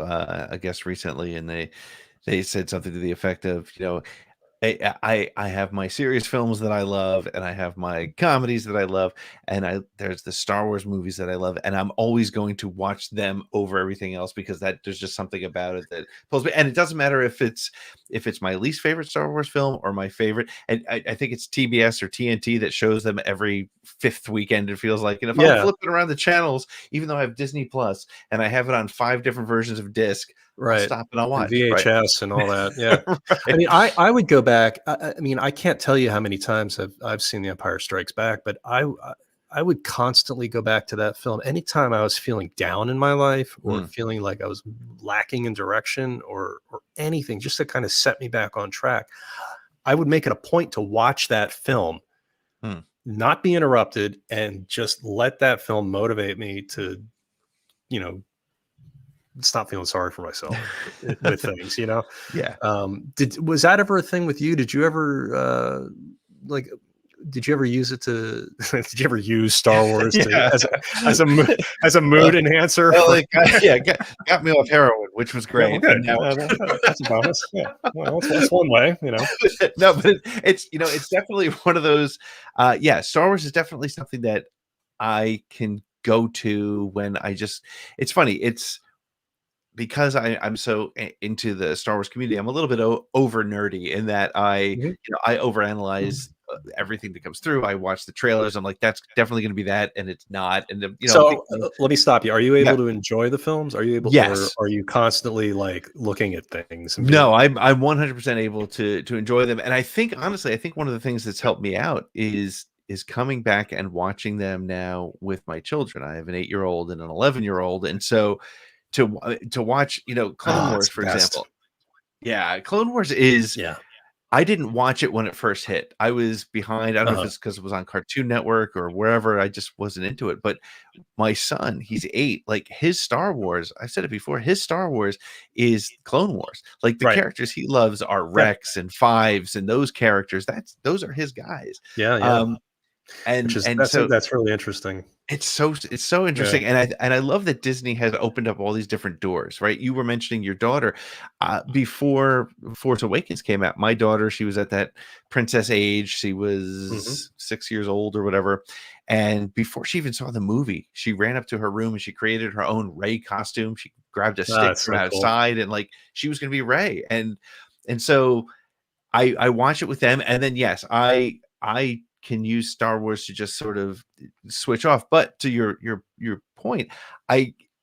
a guest recently, and they said something to the effect of, I have my serious films that I love, and I have my comedies that I love, and there's the Star Wars movies that I love, and I'm always going to watch them over everything else because there's just something about it that pulls me. And it doesn't matter if it's my least favorite Star Wars film or my favorite. And I think it's TBS or TNT that shows them every fifth weekend. It feels like, and if I'm flipping around the channels, even though I have Disney Plus and I have it on 5 different versions of disc. Right. I'll stop and I'll watch and VHS and all that. Yeah. Right. I mean, I would go back. I mean, I can't tell you how many times I've seen The Empire Strikes Back, but I would constantly go back to that film anytime I was feeling down in my life or feeling like I was lacking in direction or anything, just to kind of set me back on track. I would make it a point to watch that film, not be interrupted, and just let that film motivate me to, stop feeling sorry for myself with things, Yeah. Was that ever a thing with you? Did you ever did you ever use it to did you ever use Star Wars as a mood enhancer? Well, got me off heroin, which was great. Yeah, okay. That's a bonus. Yeah. Well, that's one way, No, but it's it's definitely one of those. Star Wars is definitely something that I can go to when it's funny. It's because I'm so into the Star Wars community. I'm a little bit over nerdy in that I overanalyze everything that comes through. I watch the trailers. I'm like, that's definitely going to be that, and it's not. And so let me stop you. Are you able to enjoy the films? Are you able? Yes. Or are you constantly like looking at things? No, I'm 100% able to enjoy them. And I think honestly, one of the things that's helped me out is coming back and watching them now with my children. I have an 8-year-old and an 11-year-old, and so to watch, Clone Wars, for example. Yeah, Clone Wars is. Yeah. I didn't watch it when it first hit. I was behind. I don't know if it's because it was on Cartoon Network or wherever. I just wasn't into it. But my son, he's 8. Like his Star Wars, I've said it before, his Star Wars is Clone Wars. Like the characters he loves are Rex and Fives and those characters. Those are his guys. Yeah. So that's really interesting. It's so interesting. And I love that Disney has opened up all these different doors, right? You were mentioning your daughter before Force Awakens came out. My daughter, she was at that princess age. She was 6 years old or whatever. And before she even saw the movie, she ran up to her room and she created her own Rey costume. She grabbed a stick from outside and like she was going to be Rey. And so I watch it with them. And then, yes, I can use Star Wars to just sort of switch off. But to your point,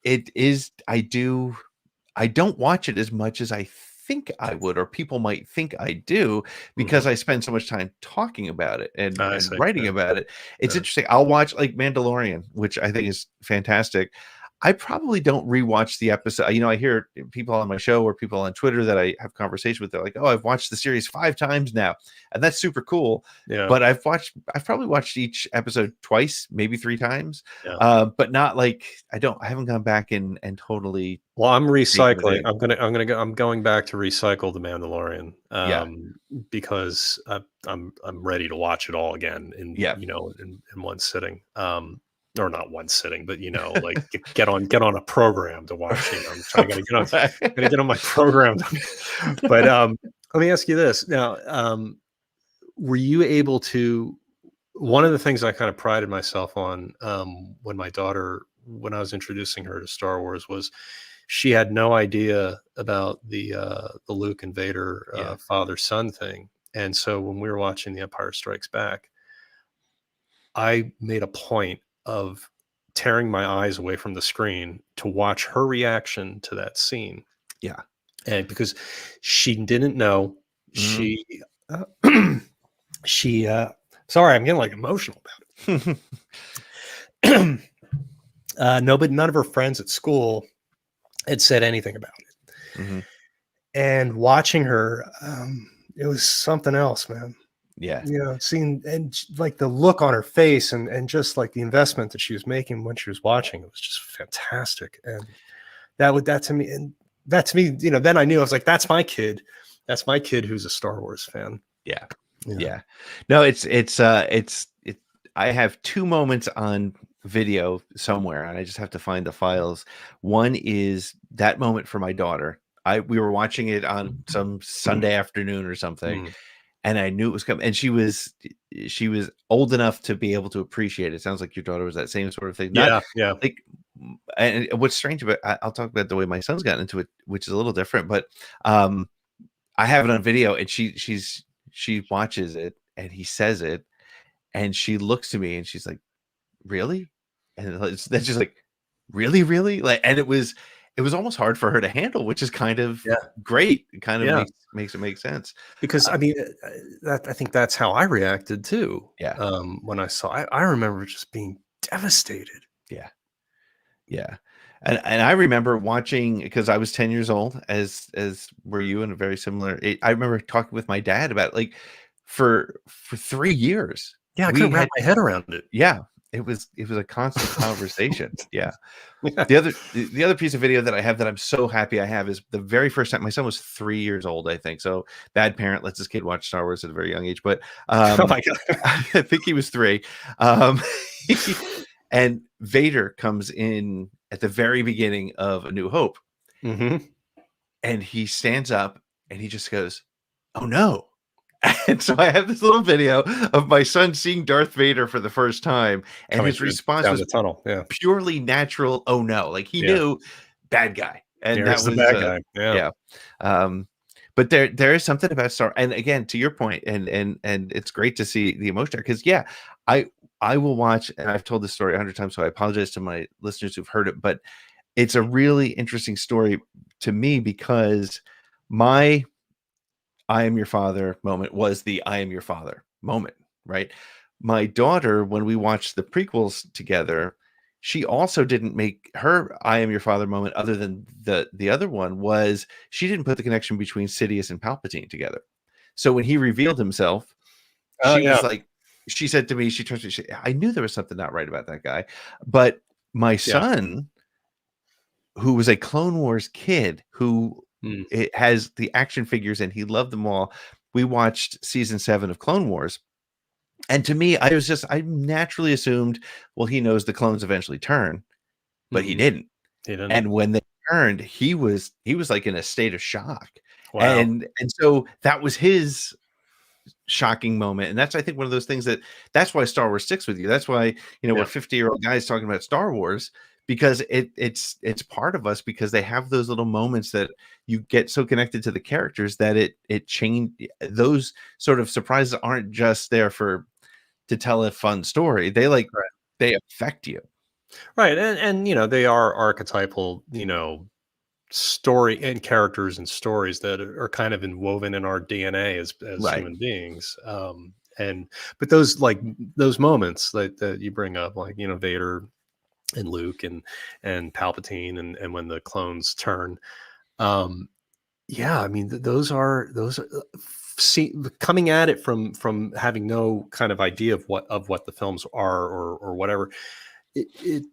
it is. I don't watch it as much as I think I would, or people might think I do, because I spend so much time talking about it and I see. writing Yeah. about it. It's Yeah. interesting. I'll watch like Mandalorian, which I think is fantastic. I probably don't rewatch the episode. You know, I hear people on my show or people on Twitter that I have conversation with. They're like, "Oh, I've watched the series 5 times now," and that's super cool. Yeah. But I've probably watched each episode twice, maybe 3 times. Yeah. But not like I haven't gone back and totally. Well, I'm taken it recycling. in. I'm going back to recycle the Mandalorian, Yeah. because I'm ready to watch it all again in Yeah. in one sitting. Or not one sitting, but like get on a program to watch. I'm trying to get on my program. But let me ask you this now: were you able to? One of the things I kind of prided myself on when I was introducing her to Star Wars was she had no idea about the Luke and Vader father son thing, and so when we were watching The Empire Strikes Back, I made a point of tearing my eyes away from the screen to watch her reaction to that scene. Yeah. And because she didn't know, she sorry, I'm getting like emotional about it. No, but none of her friends at school had said anything about it. And watching her, it was something else, man. Yeah. Seeing and like the look on her face and just like the investment that she was making when she was watching, it was just fantastic. And that to me, then I knew I was like, that's my kid who's a Star Wars fan. Yeah. No, I have 2 moments on video somewhere, and I just have to find the files. One is that moment for my daughter. We were watching it on some Sunday afternoon or something. And I knew it was coming, and she was old enough to be able to appreciate it. It sounds like your daughter was that same sort of thing. Yeah. Like, and what's strange about I'll talk about the way my son's gotten into it, which is a little different. But I have it on video, and she watches it, and he says it, and she looks to me, and she's like, "Really?" And that's just like, "Really, really?" Like, and it was almost hard for her to handle, which is kind of great. It kind of makes it make sense. Because I mean, I think that's how I reacted too. Yeah. When I saw, I remember just being devastated. Yeah. And I remember watching, because I was 10 years old, as were you, in a very similar. I remember talking with my dad about it, like for 3 years. Yeah, I couldn't wrap my head around it. Yeah. It was a constant conversation. Yeah. The other piece of video that I have that I'm so happy I have is the very first time. My son was 3 years old, I think. So bad parent lets his kid watch Star Wars at a very young age. But oh my God. I think he was 3. And Vader comes in at the very beginning of A New Hope. And he stands up and he just goes, "Oh no." And so I have this little video of my son seeing Darth Vader for the first time, and his response was the tunnel. purely natural. "Oh no." Like he knew, bad guy. And that was the bad guy. But there is something about Star, and again, to your point, and it's great to see the emotion, because I will watch, and I've told this story 100 times, so I apologize to my listeners who've heard it, but it's a really interesting story to me, because my "I am your father" moment was the "I am your father" moment, right? My daughter, when we watched the prequels together, she also didn't make her "I am your father" moment, other than the other one was, she didn't put the connection between Sidious and Palpatine together. So when he revealed himself, she was like, she said to me, she turns to me, "I knew there was something not right about that guy." But my son, who was a Clone Wars kid, who it has the action figures and he loved them all. We watched season 7 of Clone Wars. And to me, I naturally assumed, well, he knows the clones eventually turn, but he didn't. And when they turned, he was like in a state of shock. Wow. And so that was his shocking moment. And that's, I think, one of those things that's why Star Wars sticks with you. That's why, we're 50-year-old guys talking about Star Wars, because it's part of us, because they have those little moments that you get so connected to the characters that it changed. Those sort of surprises aren't just there to tell a fun story. They they affect you. Right. And they are archetypal, story and characters and stories that are kind of woven in our DNA as Right. human beings. But those moments that you bring up, like, Vader and Luke and Palpatine and when the clones turn. Yeah, I mean, those are see coming at it from having no kind of idea of what the films are or whatever. It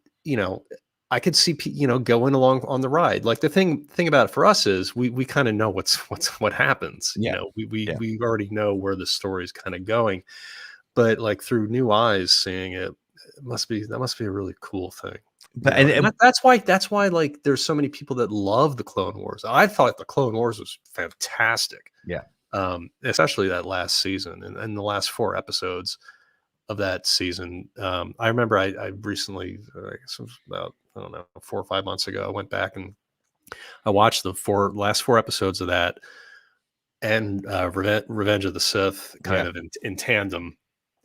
I could see going along on the ride. Like, the thing about it for us is we kind of know what happens. Yeah. Yeah. We already know where the story is kind of going, but like through new eyes seeing it, that must be a really cool thing. But And that's why like there's so many people that love the Clone Wars. I thought the Clone Wars was fantastic. yeah. Especially that last season and the last 4 episodes of that season. I remember I recently, I guess it was about, I don't know, 4 or 5 months ago, I went back and I watched the last 4 episodes of that and Revenge of the Sith kind of in tandem.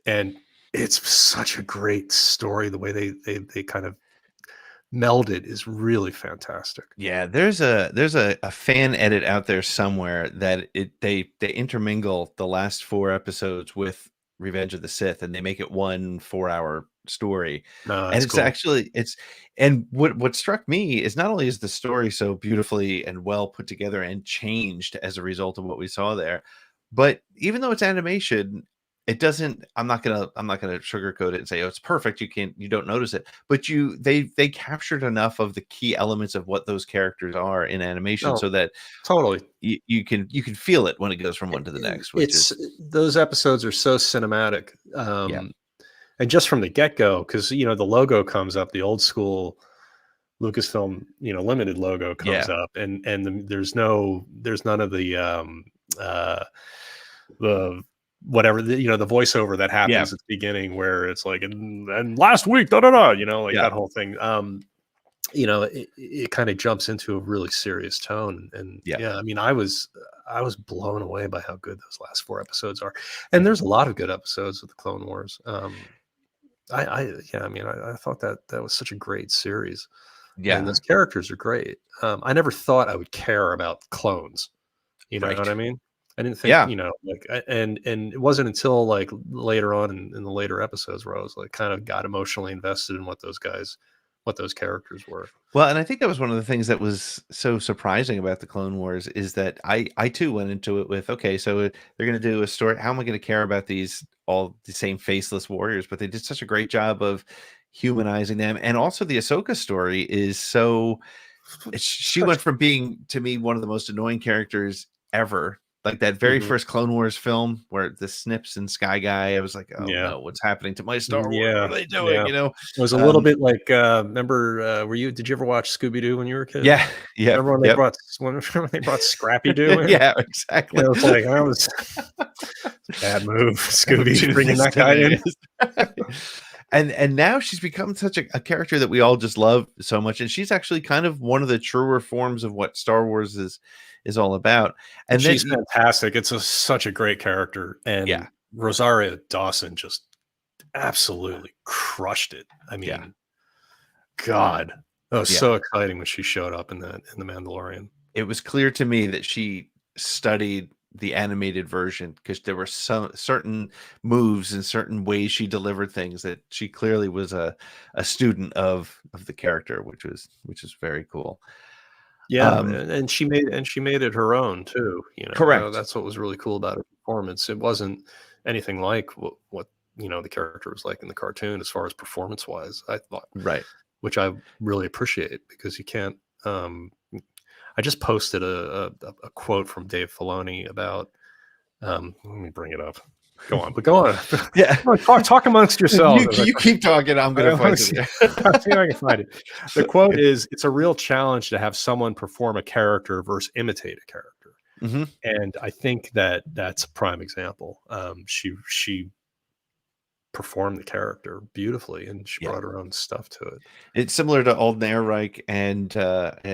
And it's such a great story. The way they kind of melded is really fantastic. Yeah, there's a fan edit out there somewhere that they intermingle the last 4 episodes with Revenge of the Sith, and they make it one 4-hour story. No, And that's it's cool. actually and what struck me is not only is the story so beautifully and well put together and changed as a result of what we saw there, but even though it's animation, it doesn't. I'm not gonna sugarcoat it and say, oh, it's perfect. You don't notice it, but they captured enough of the key elements of what those characters are in animation, No, so that totally. you can feel it when it goes from one to the next, which It's is those episodes are so cinematic. yeah. And just from the get-go, because the logo comes up, the old school Lucasfilm, limited logo comes Yeah. up, and there's none of the whatever the voiceover that happens at the beginning where it's like, and last week, like that whole thing. It kind of jumps into a really serious tone, and I mean, I was blown away by how good those last 4 episodes are, and there's a lot of good episodes of the Clone Wars. I thought that was such a great series. Yeah. And those characters are great. I never thought I would care about clones. You know Right. what I mean? I didn't think, Yeah. and it wasn't until like later on in the later episodes where I was like kind of got emotionally invested in what those characters were. Well, and I think that was one of the things that was so surprising about the Clone Wars is that I too went into it with, okay, so they're going to do a story. How am I going to care about all the same faceless warriors? But they did such a great job of humanizing them, and also the Ahsoka story is so. She went from being, to me, one of the most annoying characters ever. Like that very first Clone Wars film where the Snips and Sky Guy, I was like, oh no, what's happening to my Star Wars? Yeah, what are they doing? it was a little bit like, remember, did you ever watch Scooby-Doo when you were a kid? Yeah. Remember when they brought Scrappy Doo in? Yeah, exactly. It was like, that was bad move, Scooby, bringing that guy in. And now she's become such a character that we all just love so much, and she's actually kind of one of the truer forms of what Star Wars is all about. And she's fantastic. It's such a great character, and Rosario Dawson just absolutely crushed it. I mean, God, that was so exciting when she showed up in the Mandalorian. It was clear to me that she studied the animated version because there were some certain moves and certain ways she delivered things that she clearly was a student of the character, which is very cool. Yeah, and she made it her own too. Correct. That's what was really cool about her performance. It wasn't anything like what the character was like in the cartoon as far as performance wise, I thought. Right. Which I really appreciate, because you can't. I just posted a quote from Dave Filoni about. Let me bring it up. Go on. Yeah, talk amongst yourselves. You keep talking. I'm going to find it. See if I can find it. The quote is, "It's a real challenge to have someone perform a character versus imitate a character." Mm-hmm. And I think that's a prime example. She performed the character beautifully, and she brought her own stuff to it. It's similar to Alden Ehrenreich and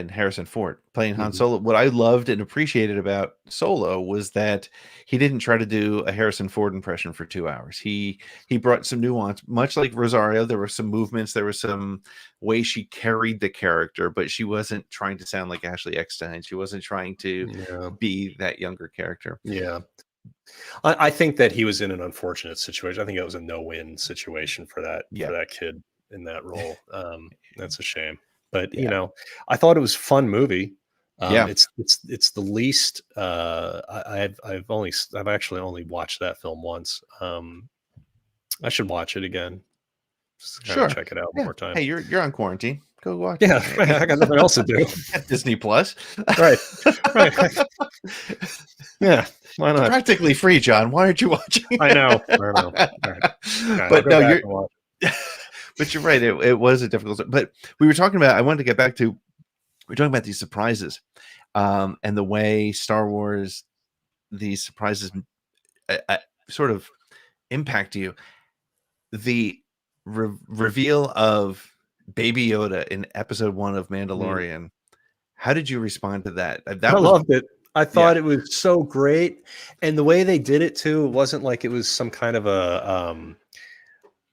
Harrison Ford playing Han Solo. What I loved and appreciated about Solo was that he didn't try to do a Harrison Ford impression for 2 hours. He brought some nuance, much like Rosario. There were some movements, there was some way she carried the character, but she wasn't trying to sound like Ashley Eckstein. She wasn't trying to be that younger character. Yeah. I think that he was in an unfortunate situation. I think it was a no-win situation for that kid in that role. That's a shame. But you know, I thought it was a fun movie. It's the least. I've actually only watched that film once. I should watch it again. Just kind of check it out one more time. Hey, you're on quarantine. Go watch. Yeah, I got nothing else to do. Disney Plus. Right. Yeah, why not? It's practically free, John. Why aren't you watching? I know. All right. But no, but you're right. It was a difficult. But we were talking about. I wanted to get back to. We're talking about these surprises, and the way Star Wars, these surprises, sort of impact you. The reveal of Baby Yoda in episode 1 of Mandalorian. How did you respond to that? I loved it. I thought it was so great, and the way they did it too, it wasn't like it was some kind of a,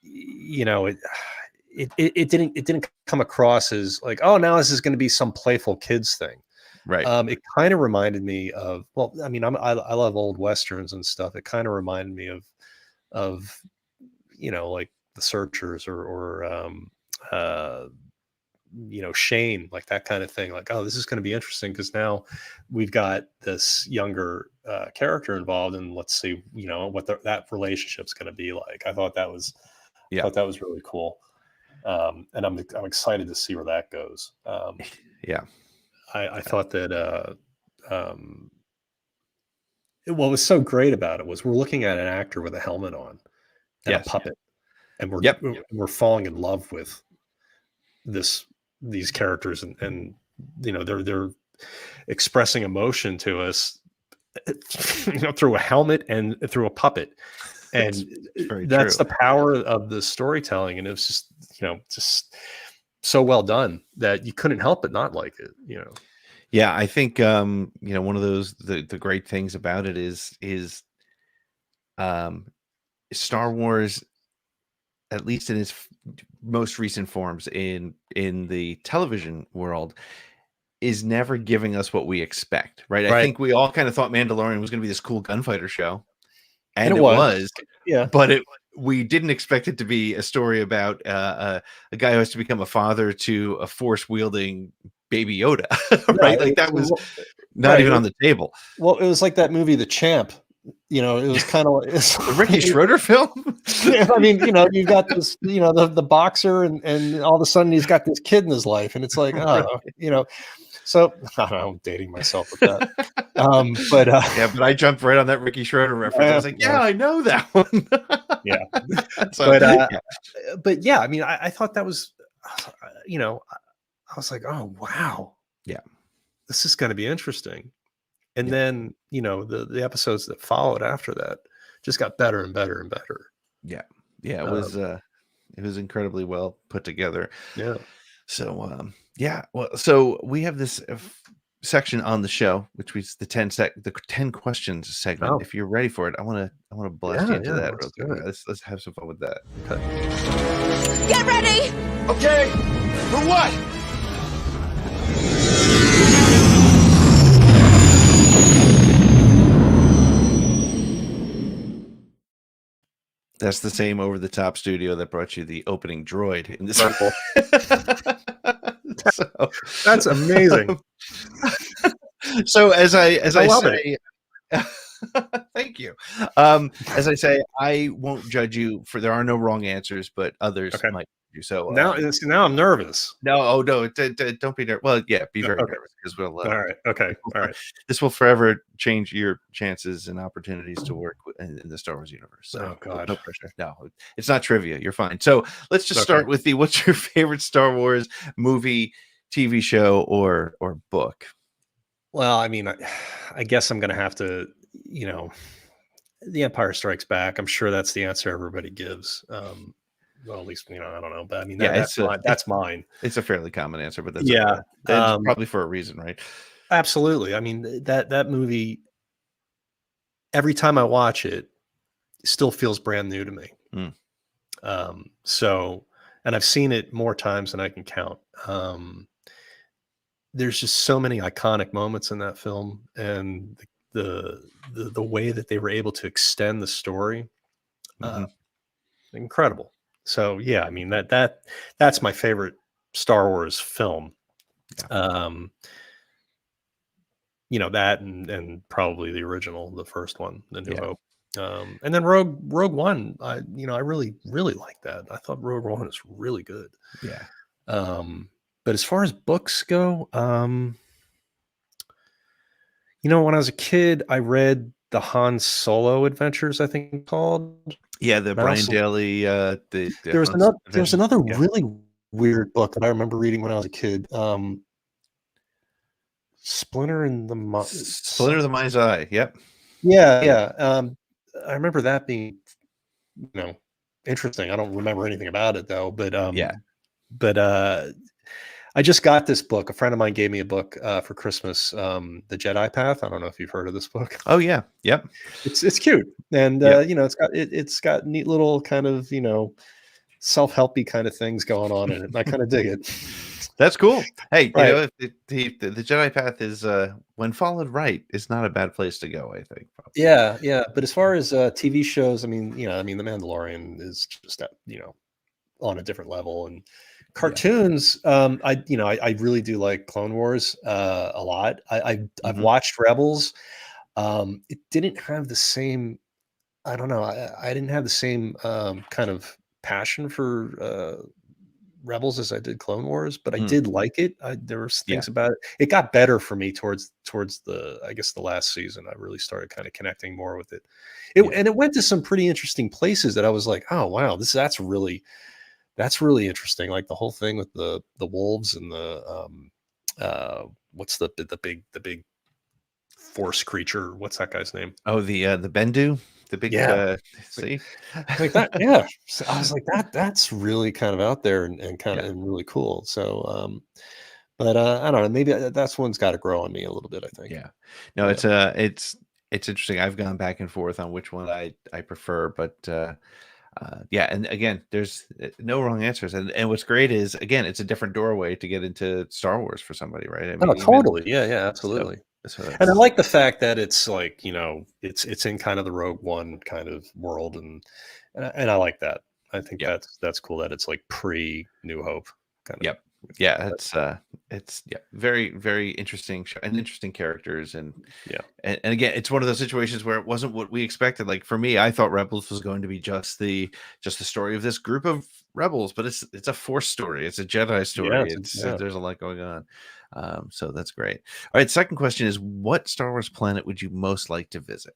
it didn't come across as like, oh, now this is going to be some playful kids thing, right? It kind of reminded me of, well, I mean, I love old westerns and stuff. It kind of reminded me of like The Searchers or Shane, like that kind of thing. Like, oh, this is going to be interesting because now we've got this younger character involved, and let's see, what that relationship's going to be like. I thought that was, really cool, and I'm excited to see where that goes. I thought that what was so great about it was we're looking at an actor with a helmet on and a puppet, and we're falling in love with these characters, and they're expressing emotion to us through a helmet and through a puppet, and that's the power of the storytelling. And it was just so well done that you couldn't help but not like it. I think one of those the great things about it is Star Wars, at least in its most recent forms in the television world, is never giving us what we expect, right? I think we all kind of thought Mandalorian was going to be this cool gunfighter show, and it was, but we didn't expect it to be a story about a guy who has to become a father to a force-wielding Baby Yoda, right? Like that was not even on the table. Well, it was like that movie, The Champ. It was kind of like the Ricky Schroeder film. I mean, you've got this, the boxer, and all of a sudden he's got this kid in his life, and it's like, so I don't know, I'm dating myself with that. But I jumped right on that Ricky Schroeder reference. I was like, I know that one. So, but I mean, I thought that was, I was like, oh wow, this is going to be interesting. And then, the episodes that followed after that just got better and better and better. It was incredibly well put together. So so we have this section on the show, which was the 10 questions segment. If you're ready for it, I want to blast you into that. Let's have some fun with that. Okay. Get ready. Okay. For what? That's the same over-the-top studio that brought you the opening droid in this. So, that's amazing. So as I love say, thank you. As I say, I won't judge you for there are no wrong answers, but others might do so. Now I'm nervous. No, don't be nervous. Well, be very nervous because we'll. All right. Okay. All right. This will forever change your chances and opportunities to work in the Star Wars universe. So, oh God, no pressure. No, it's not trivia. You're fine. So let's just start with what's your favorite Star Wars movie, TV show, or book? Well, I mean, I guess I'm going to have to, The Empire Strikes Back. I'm sure that's the answer everybody gives. Well, at least, I don't know, but I mean, that's mine. It's a fairly common answer, but that's yeah, okay. It's probably for a reason, right? Absolutely. I mean, that movie, every time I watch it, still feels brand new to me. So, and I've seen it more times than I can count. There's just so many iconic moments in that film, and the way that they were able to extend the story, incredible. So yeah, I mean that's my favorite Star Wars film. Yeah. That and probably the original, the first one, The New Hope. And then Rogue One, I really like that. I thought Rogue One was really good. Yeah. But as far as books go, when I was a kid, I read the Han Solo Adventures, I think it's called. Yeah, the Brian Daly. There was another really weird book that I remember reading when I was a kid. Splinter of the Mind's Eye. Yep. Yeah. I remember that being, interesting. I don't remember anything about it though. But I just got this book. A friend of mine gave me a book for Christmas. The Jedi Path. I don't know if you've heard of this book. Oh yeah. Yep. It's cute, and it's got neat little kind of self-helpy kind of things going on in it. And I kind of dig it. That's cool. Hey, right. The Jedi Path is when followed right is not a bad place to go, I think. Probably. Yeah. But as far as TV shows, the Mandalorian is just on a different level, and cartoons. I really do like Clone Wars a lot. I've watched Rebels. It didn't have the same. I don't know. I didn't have the same kind of passion for Rebels as I did Clone Wars, but I did like it. There was things about it. It got better for me towards the last season. I really started kind of connecting more with it. And it went to some pretty interesting places that I was like, oh wow, that's really interesting. Like the whole thing with the wolves and the what's the big force creature? What's that guy's name? Oh, the Bendu. The big see like that. Yeah. So I was like, that's really kind of out there and kind of and really cool. So but I don't know, maybe that's one's got to grow on me a little bit, I think. Yeah. No, it's interesting. I've gone back and forth on which one I prefer, but and again, there's no wrong answers. And what's great is, again, it's a different doorway to get into Star Wars for somebody, right? I mean, totally. Yeah, absolutely. So and I like the fact that it's like, it's in kind of the Rogue One kind of world, and I like that. I think that's cool that it's like pre-New Hope kind of. Yep. Yeah, it's very, very interesting show and interesting characters, and again, it's one of those situations where it wasn't what we expected. Like for me, I thought Rebels was going to be just the story of this group of rebels, but it's a Force story, it's a Jedi story. There's a lot going on. So that's great. All right, second question is, what Star Wars planet would you most like to visit?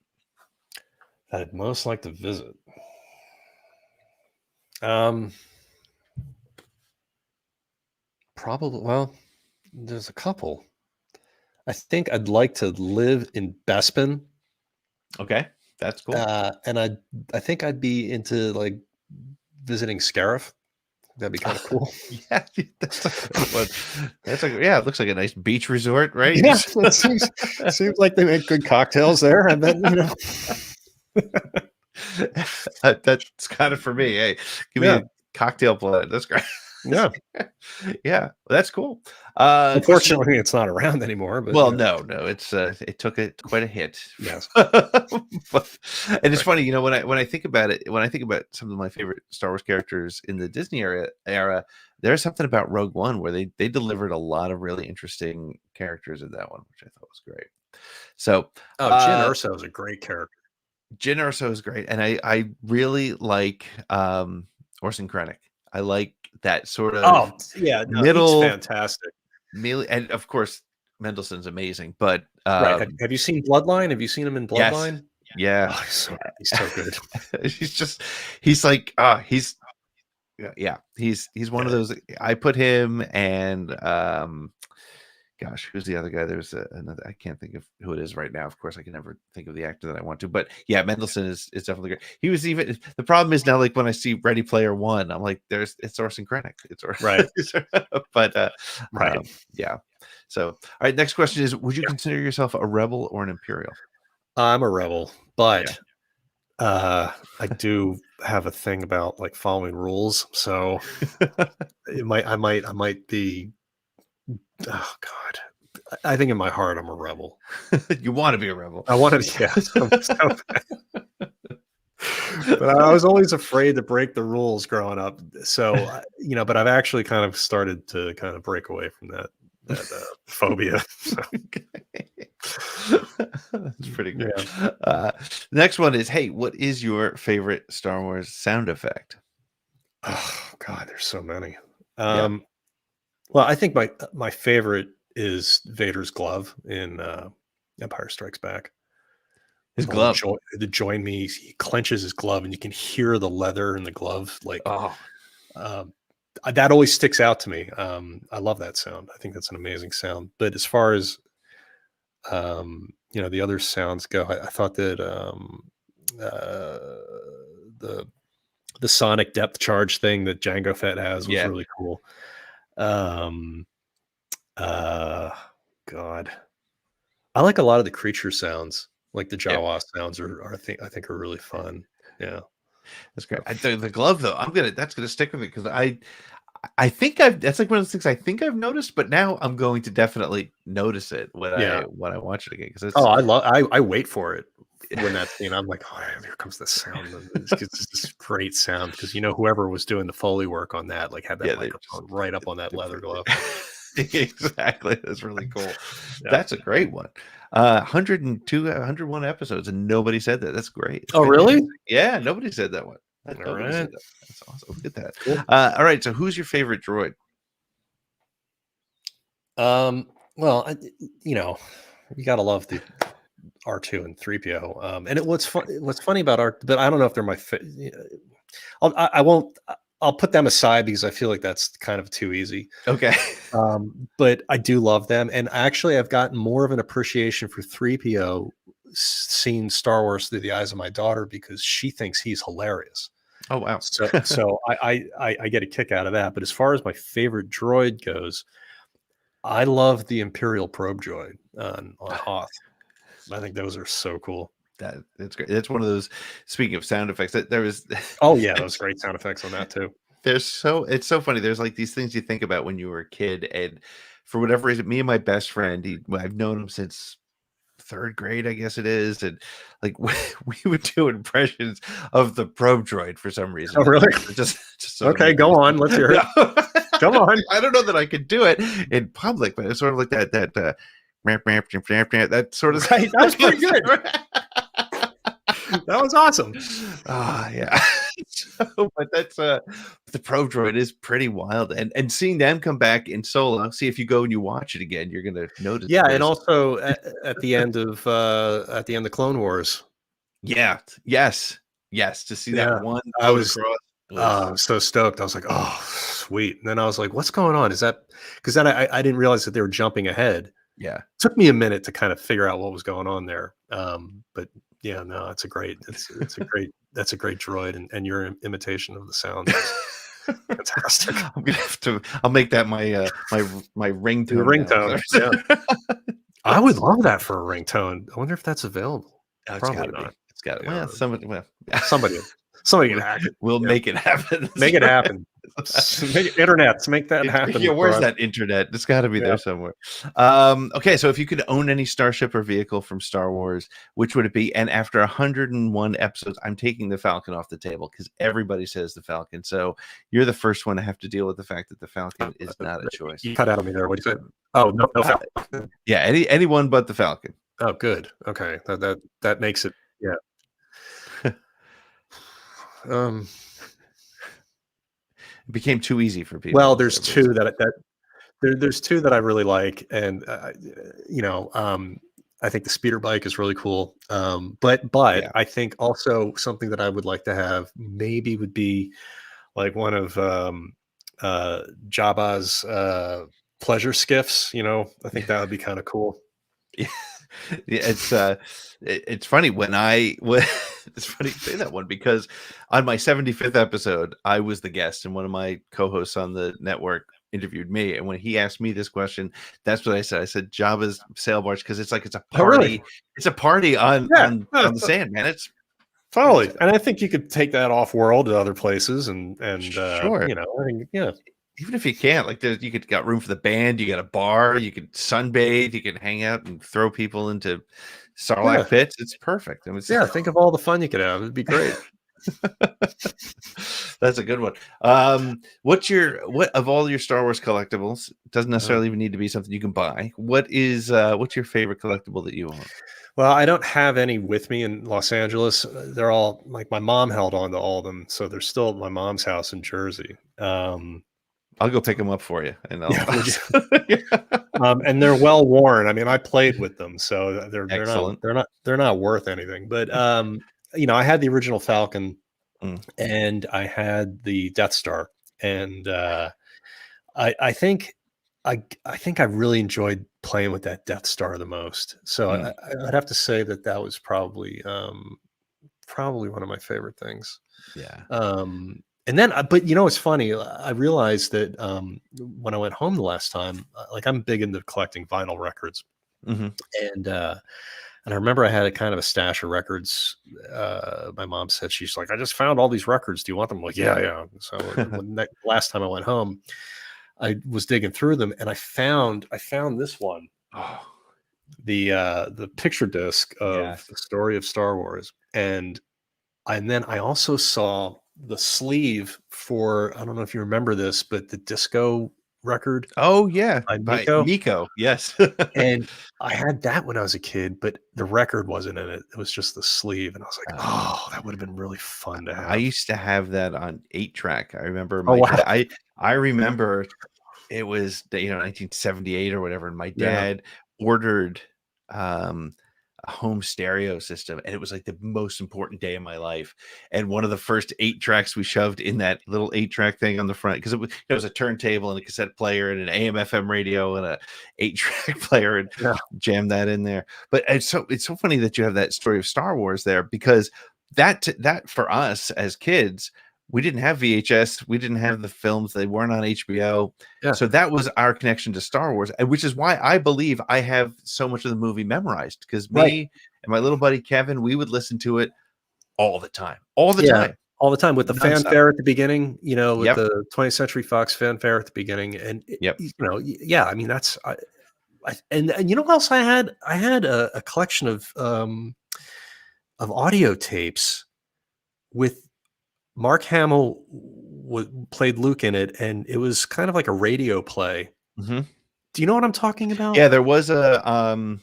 I'd most like to visit. Probably, well, there's a couple. I think I'd like to live in Bespin. Okay, that's cool. And I think I'd be into like visiting Scarif. That'd be kind of cool. Yeah, that's a good one. It looks like a nice beach resort, right? Yeah, it seems like they make good cocktails there. I bet, That's kind of for me. Hey, give me a cocktail planet. That's great. Yeah. Well, that's cool. Unfortunately, it's not around anymore. But no, it's it took quite a hit. Yes. And it's funny, when I think about it, when I think about some of my favorite Star Wars characters in the Disney era, there's something about Rogue One where they delivered a lot of really interesting characters in that one, which I thought was great. So, Jyn Erso is a great character. Jyn Erso is great, and I really like Orson Krennic. I like that sort of middle, he's fantastic. And of course, Mendelsohn's amazing. But right. Have you seen Bloodline? Have you seen him in Bloodline? Yes. Yeah. He's so good. He's one of those. I put him and gosh, who's the other guy? There's another. I can't think of who it is right now. Of course, I can never think of the actor that I want to. But yeah, Mendelsohn is definitely great. He was even. The problem is now, like when I see Ready Player One, I'm like, it's Orson Krennic. It's Right. But Right. yeah. So, all right. Next question is: would you consider yourself a rebel or an Imperial? I'm a rebel, but I do have a thing about like following rules. So I might be. Oh God, I think in my heart I'm a rebel. You want to be a rebel? I wanted, yeah. But I was always afraid to break the rules growing up. So but I've actually kind of started to kind of break away from that phobia. So. That's pretty good. Yeah. Next one is, hey, what is your favorite Star Wars sound effect? Oh God, there's so many. Well, I think my favorite is Vader's glove in Empire Strikes Back. His glove. The join me. He clenches his glove, and you can hear the leather in the glove. Like, that always sticks out to me. I love that sound. I think that's an amazing sound. But as far as the other sounds go, I thought that the sonic depth charge thing that Jango Fett has was really cool. God, I like a lot of the creature sounds, like the Jawa sounds I think are really fun. Yeah, that's great. The glove though, that's gonna stick with me because I think that's like one of those things I think I've noticed, but now I'm going to definitely notice it when I watch it again. Because I wait for it when that scene. I'm like, oh, here comes the sound. It's this great sound because whoever was doing the Foley work on that had that microphone right up on that leather glove. Exactly, that's really cool. That's a great one. 101 episodes and nobody said that. That's great. Oh, really? Yeah, nobody said that one. All right. That's awesome. Look at that. Cool. All right. So, who's your favorite droid? Well, you gotta love the R2 and 3PO. And what's funny about but I don't know if they're my I'll put them aside because I feel like that's kind of too easy. Okay. But I do love them, and actually I've gotten more of an appreciation for 3PO seeing Star Wars through the eyes of my daughter because she thinks he's hilarious. Oh wow! So I get a kick out of that. But as far as my favorite droid goes, I love the Imperial probe droid on Hoth. I think those are so cool. That's great. That's one of those. Speaking of sound effects, there was. Oh yeah, those great sound effects on that too. It's so funny. There's like these things you think about when you were a kid, and for whatever reason, me and my best friend, I've known him since third grade, I guess it is, and like we would do impressions of the probe droid for some reason. Oh really? Just okay, go on. Let's hear it. Come on. I don't know that I could do it in public, but it's sort of like that sort of. Right, that was pretty good. That was awesome. Yeah. But that's the probe droid is pretty wild, and seeing them come back in Solo. See if you go and you watch it again, you're gonna notice. Yeah, and also at the end of Clone Wars. Yeah. Yes. To see that one. I was so stoked. I was like, oh, sweet. And then I was like, what's going on? Is that because then I didn't realize that they were jumping ahead. Yeah. It took me a minute to kind of figure out what was going on there. But yeah, no, it's a great droid, and your imitation of the sound is fantastic. I'll make that my ringtone. The ringtone. Yeah. I would love that for a ringtone. I wonder if that's available. Probably not. It's got to. Well, somebody can hack it. We'll make it happen. Make it happen. Internet, make that happen. Yeah, where's that internet? It's got to be there somewhere. Okay, so if you could own any starship or vehicle from Star Wars, which would it be? And after 101 episodes, I'm taking the Falcon off the table because everybody says the Falcon. So you're the first one to have to deal with the fact that the Falcon is not a choice. You cut out on me there. What do you say? Oh, no Falcon. Yeah, anyone but the Falcon. Oh, good. Okay, that makes it. Yeah. It became too easy for people. Well, there's two there's two that I really like, and I think the speeder bike is really cool. But I think also something that I would like to have maybe would be like one of Jabba's pleasure skiffs. I think that would be kind of cool. Yeah, it's funny it's funny you say that one, because on my 75th episode, I was the guest, and one of my co-hosts on the network interviewed me, and when he asked me this question, that's what I said. I said Jabba's sail barge, because it's a party. Oh, really? It's a party on the sand, man. It's totally, and I think you could take that off world to other places, and sure. I think, yeah. Even if you can't, like, you got room for the band, you got a bar, you could sunbathe, you can hang out and throw people into Sarlacc pits. It's perfect. Think of all the fun you could have. It'd be great. That's a good one. What of all your Star Wars collectibles? Doesn't necessarily even need to be something you can buy. What's your favorite collectible that you own? Well, I don't have any with me in Los Angeles. They're all, like, my mom held on to all of them, so they're still at my mom's house in Jersey. I'll go pick them up for you, and and they're well worn. I mean, I played with them, so they're not worth anything. But I had the original Falcon, and I had the Death Star, and I think I really enjoyed playing with that Death Star the most. So I'd have to say that was probably one of my favorite things. Yeah. And then, but it's funny. I realized that when I went home the last time, like, I'm big into collecting vinyl records, and I remember I had a kind of a stash of records. My mom said, she's like, I just found all these records. Do you want them? I'm like, yeah. So last time I went home, I was digging through them, and I found this one, the picture disc of the story of Star Wars, and then I also saw the sleeve for, I don't know if you remember this, but the disco record. Oh yeah, by Nico. Yes. And I had that when I was a kid, but the record wasn't in it. It was just the sleeve, and I was like, oh, that would have been really fun to have. I used to have that on 8-track. I remember I remember it was 1978 or whatever, and my dad ordered a home stereo system, and it was like the most important day of my life. And one of the first 8 tracks we shoved in that little 8-track thing on the front, because it was a turntable and a cassette player and an AM FM radio and a 8-track player, and jammed that in there. But it's so funny that you have that story of Star Wars there, because that for us as kids, we didn't have VHS. We didn't have the films. They weren't on HBO. Yeah. So that was our connection to Star Wars, which is why I believe I have so much of the movie memorized, because me and my little buddy Kevin, we would listen to it all the time. All the time with the fanfare at the beginning, with the 20th Century Fox fanfare at the beginning. And, I mean, that's, and you know what else I had? I had a collection of audio tapes with Mark Hamill played Luke in it, and it was kind of like a radio play. Do you know what I'm talking about? Yeah, there was I want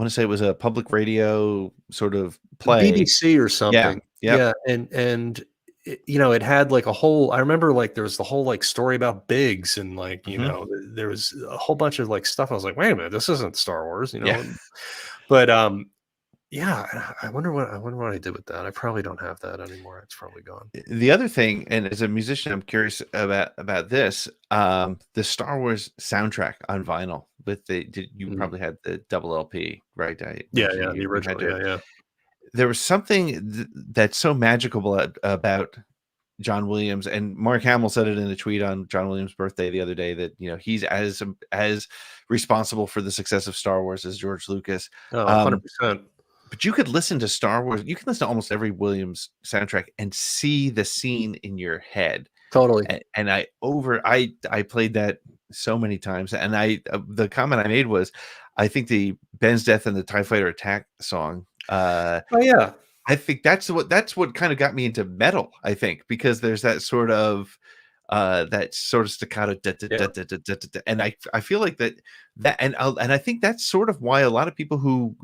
to say it was a public radio sort of play, BBC or something. Yeah, and it had like a whole. I remember, like, there was the whole, like, story about Biggs, and, like, there was a whole bunch of, like, stuff. I was like, wait a minute, this isn't Star Wars, But I wonder what I did with that. I probably don't have that anymore. It's probably gone. The other thing, and as a musician, I'm curious about this. The Star Wars soundtrack on vinyl with you probably had the double LP, right? The original. There was something that's so magical about John Williams, and Mark Hamill said it in a tweet on John Williams' birthday the other day, that he's as responsible for the success of Star Wars as George Lucas. 100%. But you could listen to Star Wars. You can listen to almost every Williams soundtrack and see the scene in your head. Totally. And I played that so many times. And the comment I made was, I think the Ben's Death and the TIE Fighter Attack song. I think that's what kind of got me into metal. I think because there's that sort of staccato, and I feel like that and I think that's sort of why a lot of people who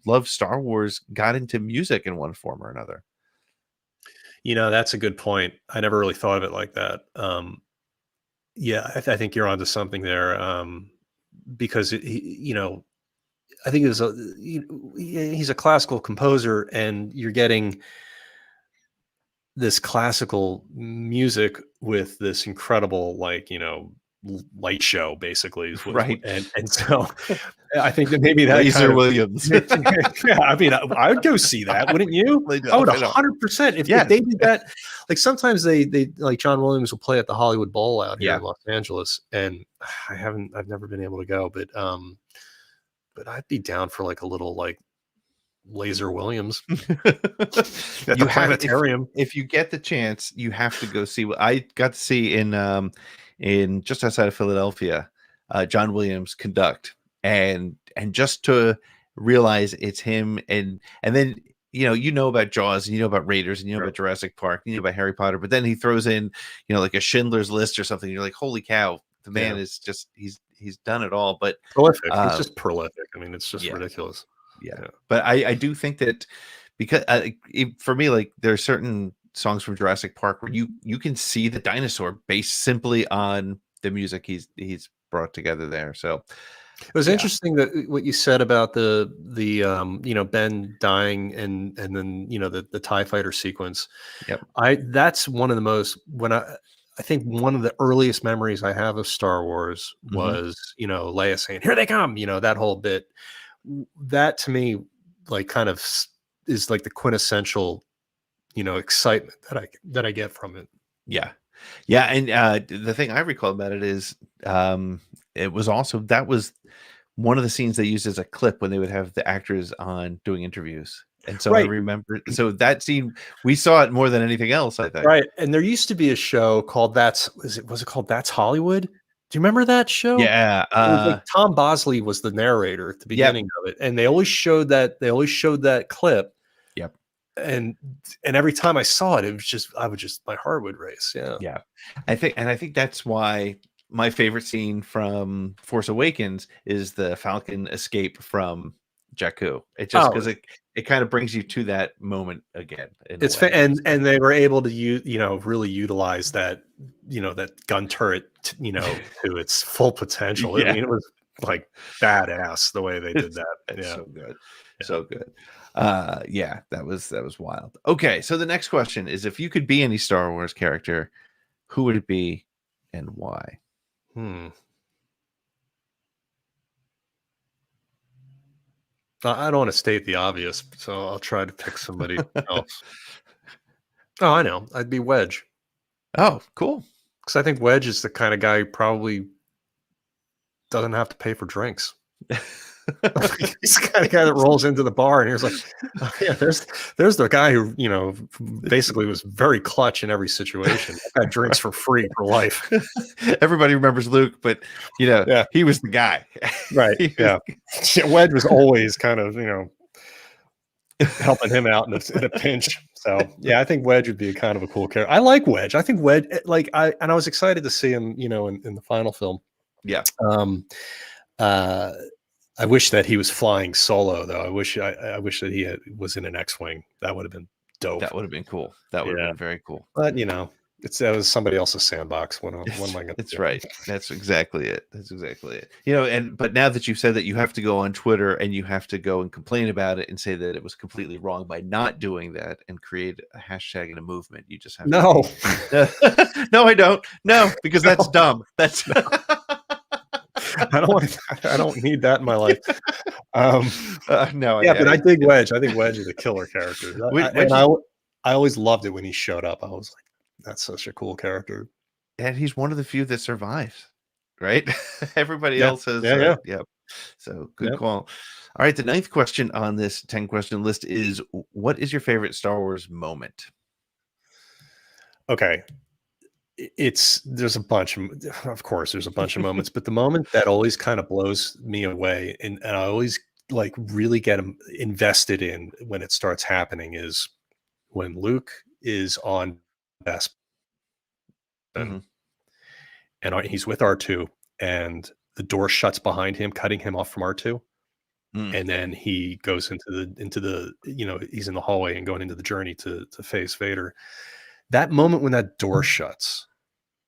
love Star Wars got into music in one form or another. That's a good point. I never really thought of it like that. I think you're onto something there, because I think he's a classical composer, and you're getting this classical music with this incredible, like, light show, basically. Right. And so I think that maybe that Laser kind of, Williams. yeah, I mean, I would go see that, wouldn't you? I would 100%. If they did that, like sometimes they like John Williams will play at the Hollywood Bowl out here in Los Angeles, and I've never been able to go, but I'd be down for like a little like Laser Williams at the planetarium. If you get the chance, you have to go see what I got to see in just outside of Philadelphia, John Williams conduct, and just to realize it's him, and then you know about Jaws, and you know about Raiders, and you know about Jurassic Park, and you know about Harry Potter, but then he throws in like a Schindler's List or something. You're like, holy cow, the man is just he's done it all. But prolific. He's just prolific. I mean, it's just ridiculous. Yeah, but I do think that because for me, like there are certain songs from Jurassic Park where you can see the dinosaur based simply on the music he's brought together there. So it was interesting that what you said about the Ben dying and then the TIE fighter sequence. Yep. That's one of the most I think one of the earliest memories I have of Star Wars was Leia saying, "Here they come," that whole bit. That to me like kind of is like the quintessential excitement that I get from it. And the thing I recall about it is it was also that was one of the scenes they used as a clip when they would have the actors on doing interviews, and so I remember that scene we saw it more than anything else, I think. Right. And there used to be a show called was it called That's Hollywood? Do you remember that show? Yeah. It was like Tom Bosley was the narrator at the beginning of it. And they always showed that clip. Yep. And every time I saw it, my heart would race. Yeah. Yeah. I think that's why my favorite scene from Force Awakens is the Falcon escape from Jakku. It just because it kind of brings you to that moment again. It's and they were able to really utilize that that gun turret to its full potential. I mean, it was like badass the way they did that. It's so good, so good. That was wild. Okay, so the next question is: if you could be any Star Wars character, who would it be, and why? I don't want to state the obvious, so I'll try to pick somebody else. Oh, I know. I'd be Wedge. Oh, cool. Because I think Wedge is the kind of guy who probably doesn't have to pay for drinks. He's the kind of guy that rolls into the bar and he's like, oh, yeah, there's the guy who, basically was very clutch in every situation. Got drinks for free for life. Everybody remembers Luke, but he was the guy. Right. Yeah. Wedge was always kind of, helping him out in a pinch. So yeah, I think Wedge would be kind of a cool character. I like Wedge. I think Wedge, I was excited to see him, in the final film. Yeah. I wish that he was flying solo though. I wish that he was in an X-wing. That would have been dope. That would have been cool. That would have been very cool. But that was somebody else's sandbox. What am I going to That's right. That's exactly it. But now that you've said that, you have to go on Twitter and you have to go and complain about it and say that it was completely wrong by not doing that and create a hashtag and a movement. You just have no. No, I don't. No, because that's dumb. That's I don't need that in my life. No. But I dig Wedge. I think Wedge is a killer character. I always loved it when he showed up. I was like, that's such a cool character. And he's one of the few that survives, right? Everybody else has. Yep. So good call. All right. The 9th question on this 10-question list is: what is your favorite Star Wars moment? Okay. There's a bunch of course there's a bunch of moments, but the moment that always kind of blows me away and I always like really get invested in when it starts happening is when Luke is on Bespin and he's with R2 and the door shuts behind him, cutting him off from R2. And then he goes into the he's in the hallway and going into the journey to face Vader. That moment when that door shuts,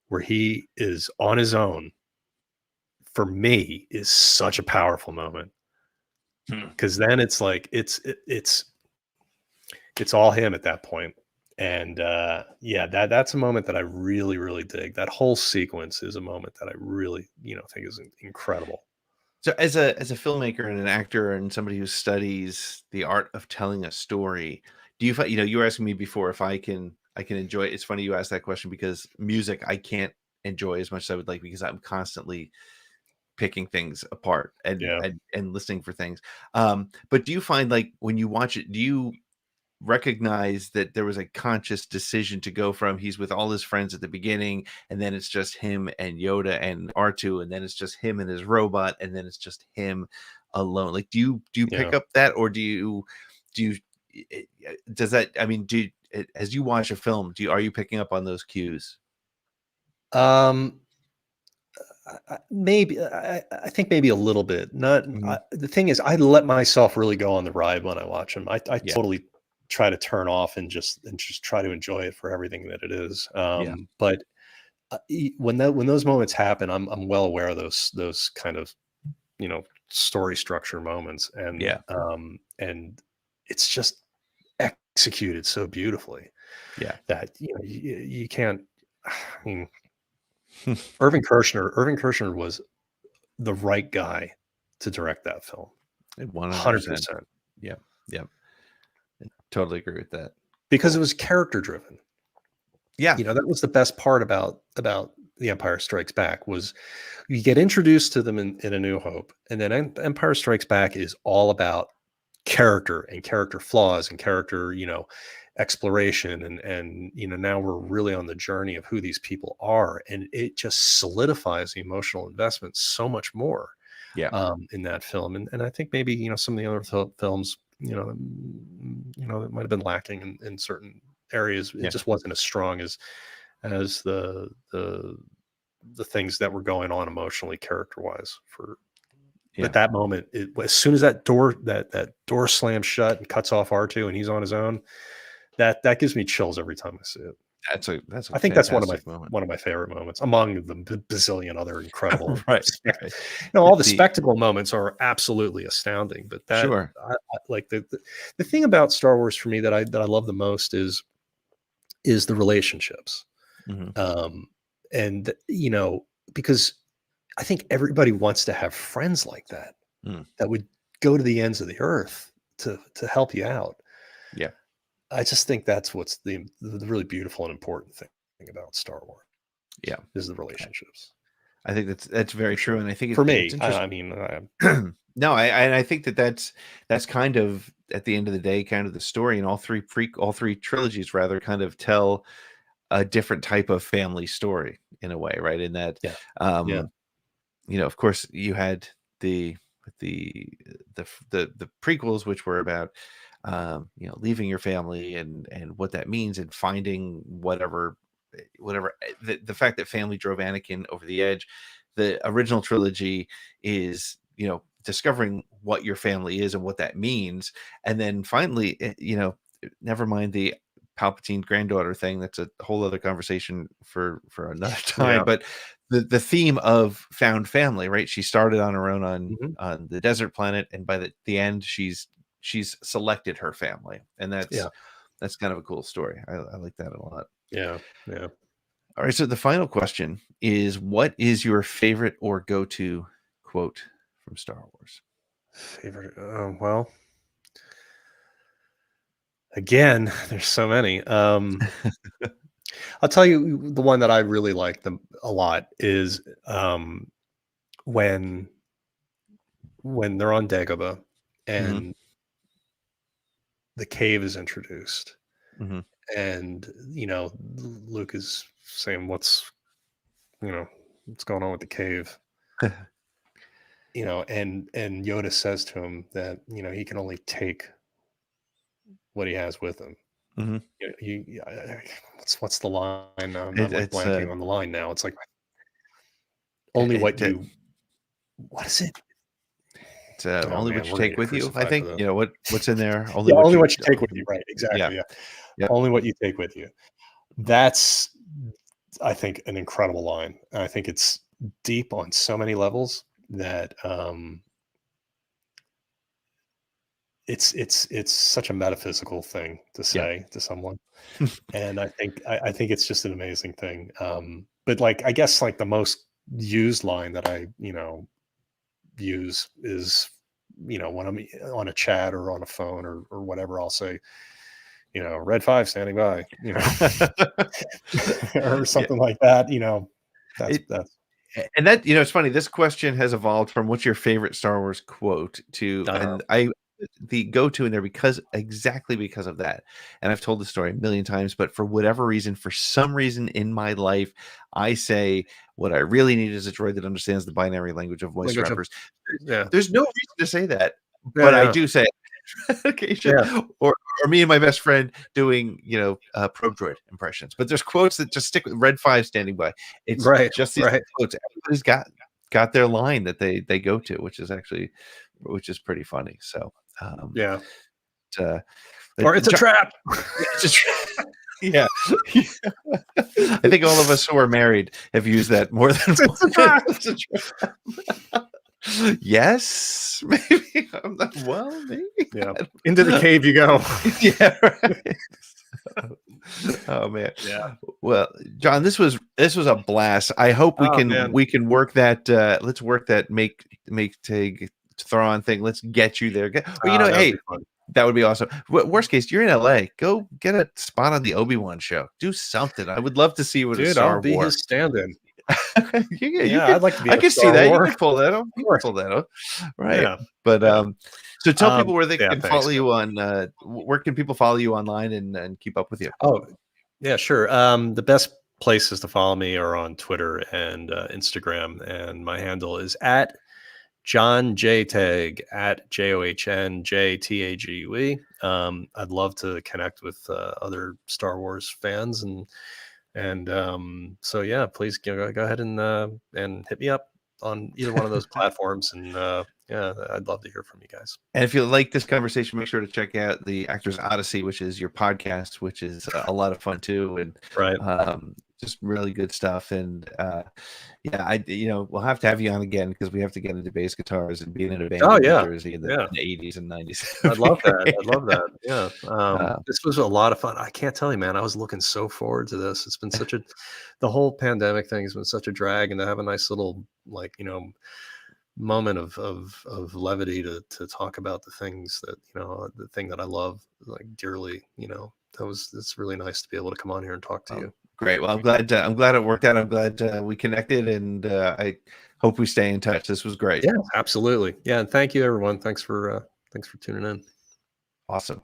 where he is on his own, for me, is such a powerful moment. Because then it's like it's all him at that point, And yeah, that's a moment that I really, really dig. That whole sequence is a moment that I really, think is incredible. So as a filmmaker and an actor and somebody who studies the art of telling a story, do you find, you were asking me before if I can enjoy it. It's funny you asked that question because music I can't enjoy as much as I would like because I'm constantly picking things apart and Yeah. and listening for things. But do you find like when you watch it, do you recognize that there was a conscious decision to go from he's with all his friends at the beginning and then it's just him and Yoda and R2 and then it's just him and his robot and then it's just him alone? Like do you pick Yeah. up that, or do you does that, I mean, as you watch a film, are you picking up on those cues? Maybe I think maybe a little bit. Not Mhm. the thing is, I let myself really go on the ride when I watch them. I Yeah. totally try to turn off and just try to enjoy it for everything that it is. Yeah. But when those moments happen, I'm well aware of those kind of story structure moments, Yeah. and it's just executed so beautifully Yeah. that you can't. I mean, Irving Kershner was the right guy to direct that film. 100%. 100%. Yeah. Yeah. I totally agree with that. Because it was character driven. Yeah. That was the best part about The Empire Strikes Back, was you get introduced to them in A New Hope, and then Empire Strikes Back is all about character and character flaws and character, exploration, and now we're really on the journey of who these people are, and it just solidifies the emotional investment so much more. Yeah. In that film, and I think maybe some of the other films, that might have been lacking in certain areas. It just wasn't as strong as the things that were going on emotionally, character wise. But that moment, as soon as that door slams shut and cuts off R2 and he's on his own, that gives me chills every time I see it. That's a I think that's one of moment. my favorite moments among the bazillion other incredible. Right. All the spectacle moments are absolutely astounding, but that Sure. I like the thing about Star Wars for me that I love the most is the relationships. Mhm. And because I think everybody wants to have friends like that, that would go to the ends of the earth to help you out. Yeah. I just think that's what's the really beautiful and important thing about Star Wars. Yeah. Is the relationships. I think that's very true. And I think for me, it's I interesting. mean, No, I think that's kind of at the end of the day, kind of the story, and all three trilogies rather kind of tell a different type of family story in a way, right? In that, Yeah. of course you had the prequels, which were about leaving your family and what that means and finding whatever the fact that family drove Anakin over the edge. The original trilogy is discovering what your family is and what that means, and then finally never mind the Palpatine granddaughter thing, that's a whole other conversation for another time. Yeah. But the theme of found family, right? She started on her own Mhm. on the desert planet, and by the end she's selected her family, and that's kind of a cool story. I like that a lot. Yeah. All right, so the final question is, what is your favorite or go-to quote from Star Wars? Favorite? Well, again, there's so many. I'll tell you the one that I really like them a lot is when they're on Dagobah and the cave is introduced, and Luke is saying what's going on with the cave, and Yoda says to him that he can only take what he has with him. What's the line? I'm like It's blanking on the line now. It's like only what you. What is it? It's Oh, only man, what you we're gonna take get with you. I crucified think for that. what's in there. Yeah, only what you take with you. Right, exactly. Yeah. Yep. Only what you take with you. That's, I think, an incredible line. I think it's deep on so many levels that it's such a metaphysical thing to say to someone, and I think it's just an amazing thing. But like, I guess like the most used line that I use is when I'm on a chat or on a phone or whatever, I'll say, Red 5 standing by, or something like that. That's and that it's funny. This question has evolved from what's your favorite Star Wars quote to, and the go-to in there exactly because of that. And I've told the story a million times, but for whatever reason, for some reason in my life, I say what I really need is a droid that understands the binary language of voice rappers. There's no reason to say that, but I do say it on occasion. Or me and my best friend doing probe droid impressions. But there's quotes that just stick with Red 5 standing by. It's just these quotes. Everybody's got their line that they go to, which is pretty funny. So or it's a trap. It's a trap. Yeah. I think all of us who are married have used that more than once. Yes, maybe. Maybe. Yeah. Into the cave you go. Yeah. Right. Oh man. Yeah. Well, John, this was a blast. I hope we can work that. Let's work that make Tague Thrawn thing. Let's get you there. Hey, that would be awesome. Worst case, you're in LA. Go get a spot on the Obi-Wan show. Do something. I would love to see what a Star I'll be Wars his stand-in. I'd like to be. I could see that. You can pull that off. Right. Yeah. But so tell people where they can follow you on. Where can people follow you online and keep up with you? Oh, yeah, sure. The best places to follow me are on Twitter and Instagram, and my handle is at John J Tague, at JOHNJTAGUE. I'd love to connect with other Star Wars fans, and so yeah, please go ahead and hit me up on either one of those platforms, and I'd love to hear from you guys. And if you like this conversation, make sure to check out the Actors Odyssey, which is your podcast, which is a lot of fun too, and just really good stuff. And we'll have to have you on again because we have to get into bass guitars and being in a band in New Jersey in the 80s and 90s. I'd love that. Yeah. This was a lot of fun. I can't tell you, man, I was looking so forward to this. It's been the whole pandemic thing has been such a drag, and to have a nice little moment of levity to talk about the things that the thing that I love dearly. It's really nice to be able to come on here and talk to you. Great. Well, I'm glad it worked out. I'm glad we connected, and I hope we stay in touch. This was great. Yeah, absolutely. Yeah, and thank you, everyone. Thanks for tuning in. Awesome.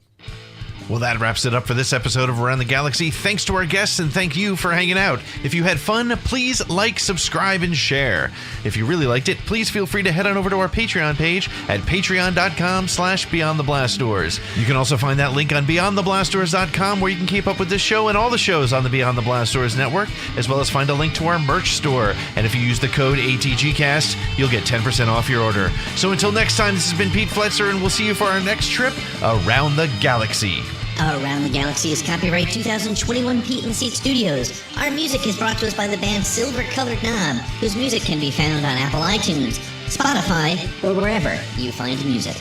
Well, that wraps it up for this episode of Around the Galaxy. Thanks to our guests, and thank you for hanging out. If you had fun, please like, subscribe, and share. If you really liked it, please feel free to head on over to our Patreon page at patreon.com/BeyondTheBlastDoors. You can also find that link on BeyondTheBlastDoors.com, where you can keep up with this show and all the shows on the Beyond the Blast Doors network, as well as find a link to our merch store. And if you use the code ATGcast, you'll get 10% off your order. So until next time, this has been Pete Fletzer, and we'll see you for our next trip around the galaxy. Around the Galaxy is copyright 2021 Pete and Seat Studios. Our music is brought to us by the band Silver Colored Knob, whose music can be found on Apple iTunes, Spotify, or wherever you find music.